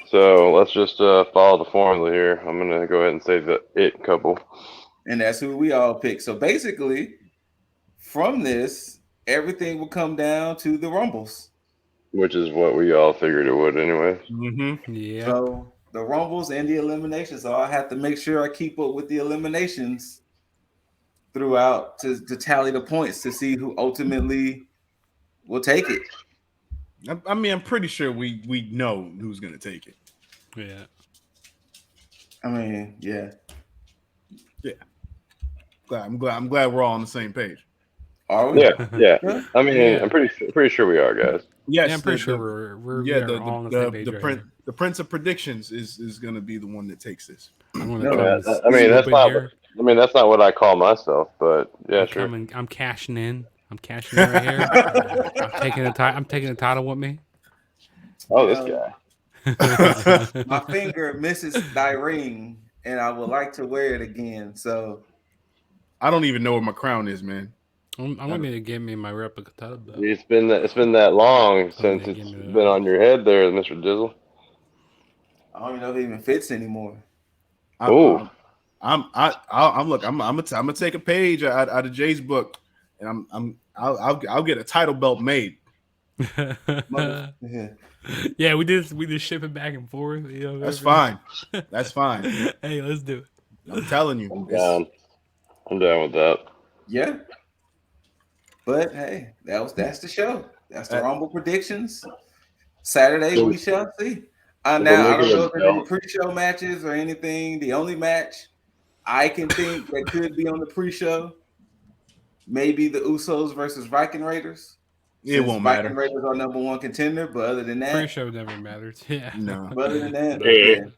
So let's just follow the formula here. I'm gonna go ahead and say the it couple. And that's who we all pick. So basically, from this, everything will come down to the Rumbles. Which is what we all figured it would anyway. Mm-hmm. Yeah. So the Rumbles and the eliminations. So I have to make sure I keep up with the eliminations throughout to tally the points to see who ultimately will take it. I mean, I'm pretty sure we know who's gonna take it. Yeah. I mean, yeah. I'm glad we're all on the same page. Are we? Yeah. I mean, Yeah. I'm pretty sure we are, guys. Yes, Yeah, I'm pretty sure we yeah, are all on the same page right here. the Prince of Predictions is going to be the one that takes this. I'm gonna No, come I mean, that's swoop in not. here. I mean, that's not what I call myself, but yeah, sure. I'm cashing in. I'm cashing in right here. I'm taking the title with me. Oh, this guy. My finger misses thy ring, and I would like to wear it again. So I don't even know where my crown is, man. I'm gonna need to get me my replica title belt. It's been that long since yeah, it's give me that. been on your head there, Mr. Dizzle. I don't even know if it even fits anymore. Oh, I'm gonna take a page out of Jay's book, and I'll get a title belt made. Yeah. Yeah, we just ship it back and forth. You know, That's fine. That's fine. Hey, let's do it. I'm telling you. I'm down. I'm down with that. Yeah. But hey, that's the show. That's the Rumble predictions. Saturday we shall see. Now I don't know if there's any pre-show matches or anything. The only match I can think that could be on the pre-show, maybe the Usos versus Viking Raiders. It won't matter. Viking Raiders are number one contender, but other than that, Pre-show never matters. Yeah. No. but other than that,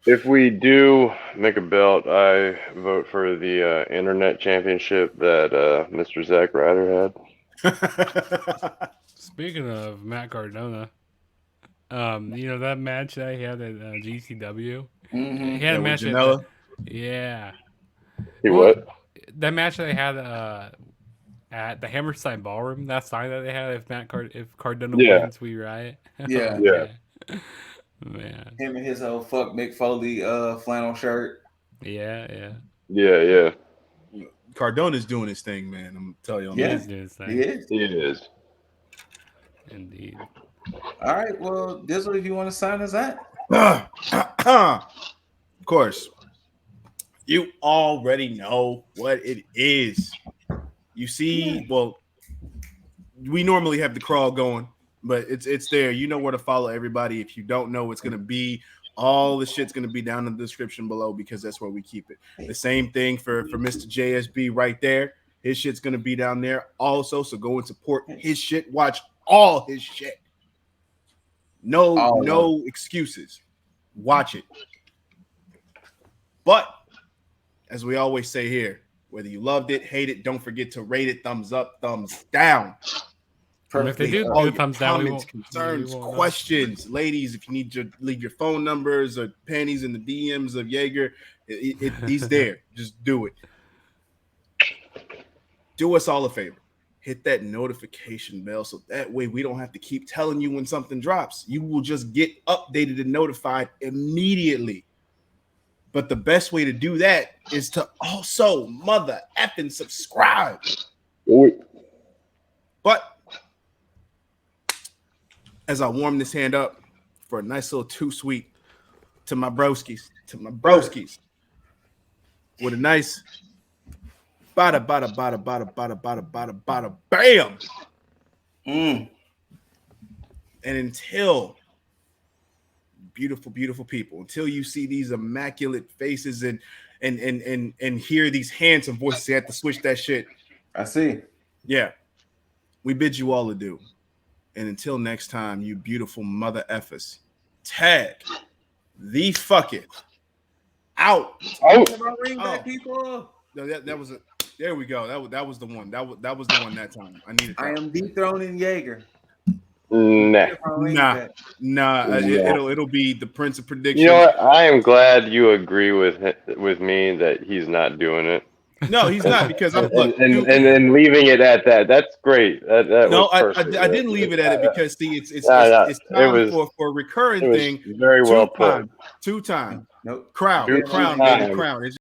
If we do make a belt, I vote for the internet championship that Mr. Zack Ryder had. Speaking of Matt Cardona, that match that he had at GCW. He had a match Janela. Yeah. What? That match that they had at the Hammerstein Ballroom. That sign that they had if Cardona wins, we riot. Yeah. Man. Him and his old fuck Mick Foley flannel shirt. Yeah. Cardona's doing his thing, man. I'm telling you. Yeah. He's doing his thing. He is. He is. Indeed. All right. Well, Dizzle, if you want to sign us out. Of course. You already know what it is. You see, well, we normally have the crawl going, but it's there. You know where to follow everybody. If you don't know, it's gonna be all the shit's gonna be down in the description below because that's where we keep it. The same thing for Mr. JSB right there. His shit's gonna be down there also. So go and support his shit. Watch all his shit. No excuses. Watch it. But as we always say here, whether you loved it, hate it, don't forget to rate it, thumbs up, thumbs down. If they do all your thumbs down, comments, concerns, questions, ladies, if you need to leave your phone numbers or panties in the DMs of Jaeger, he's there. Just do it. Do us all a favor. Hit that notification bell so that way we don't have to keep telling you when something drops. You will just get updated and notified immediately. But the best way to do that is to also mother effing subscribe. But as I warm this hand up for a nice little too sweet to my broskies, with a nice bada bam. And until beautiful people, until you see these immaculate faces and hear these handsome voices, you have to switch that shit. I see. Yeah. We bid you all adieu. And until next time, you beautiful mother effers, tag the fuck it out. People. No, that was it. There we go. That was the one. That was the one that time. I needed that. I am dethroning Jaeger. Nah. It'll be the Prince of Predictions. You know what? I am glad you agree with me that he's not doing it. No, he's not, because I'm and leaving it at that. That's great. That no, was perfect. I didn't leave it at it because see, it's time for a recurring thing. Very well put. Two time. Nope. Crown. Two Crown, time. baby. Crown. It's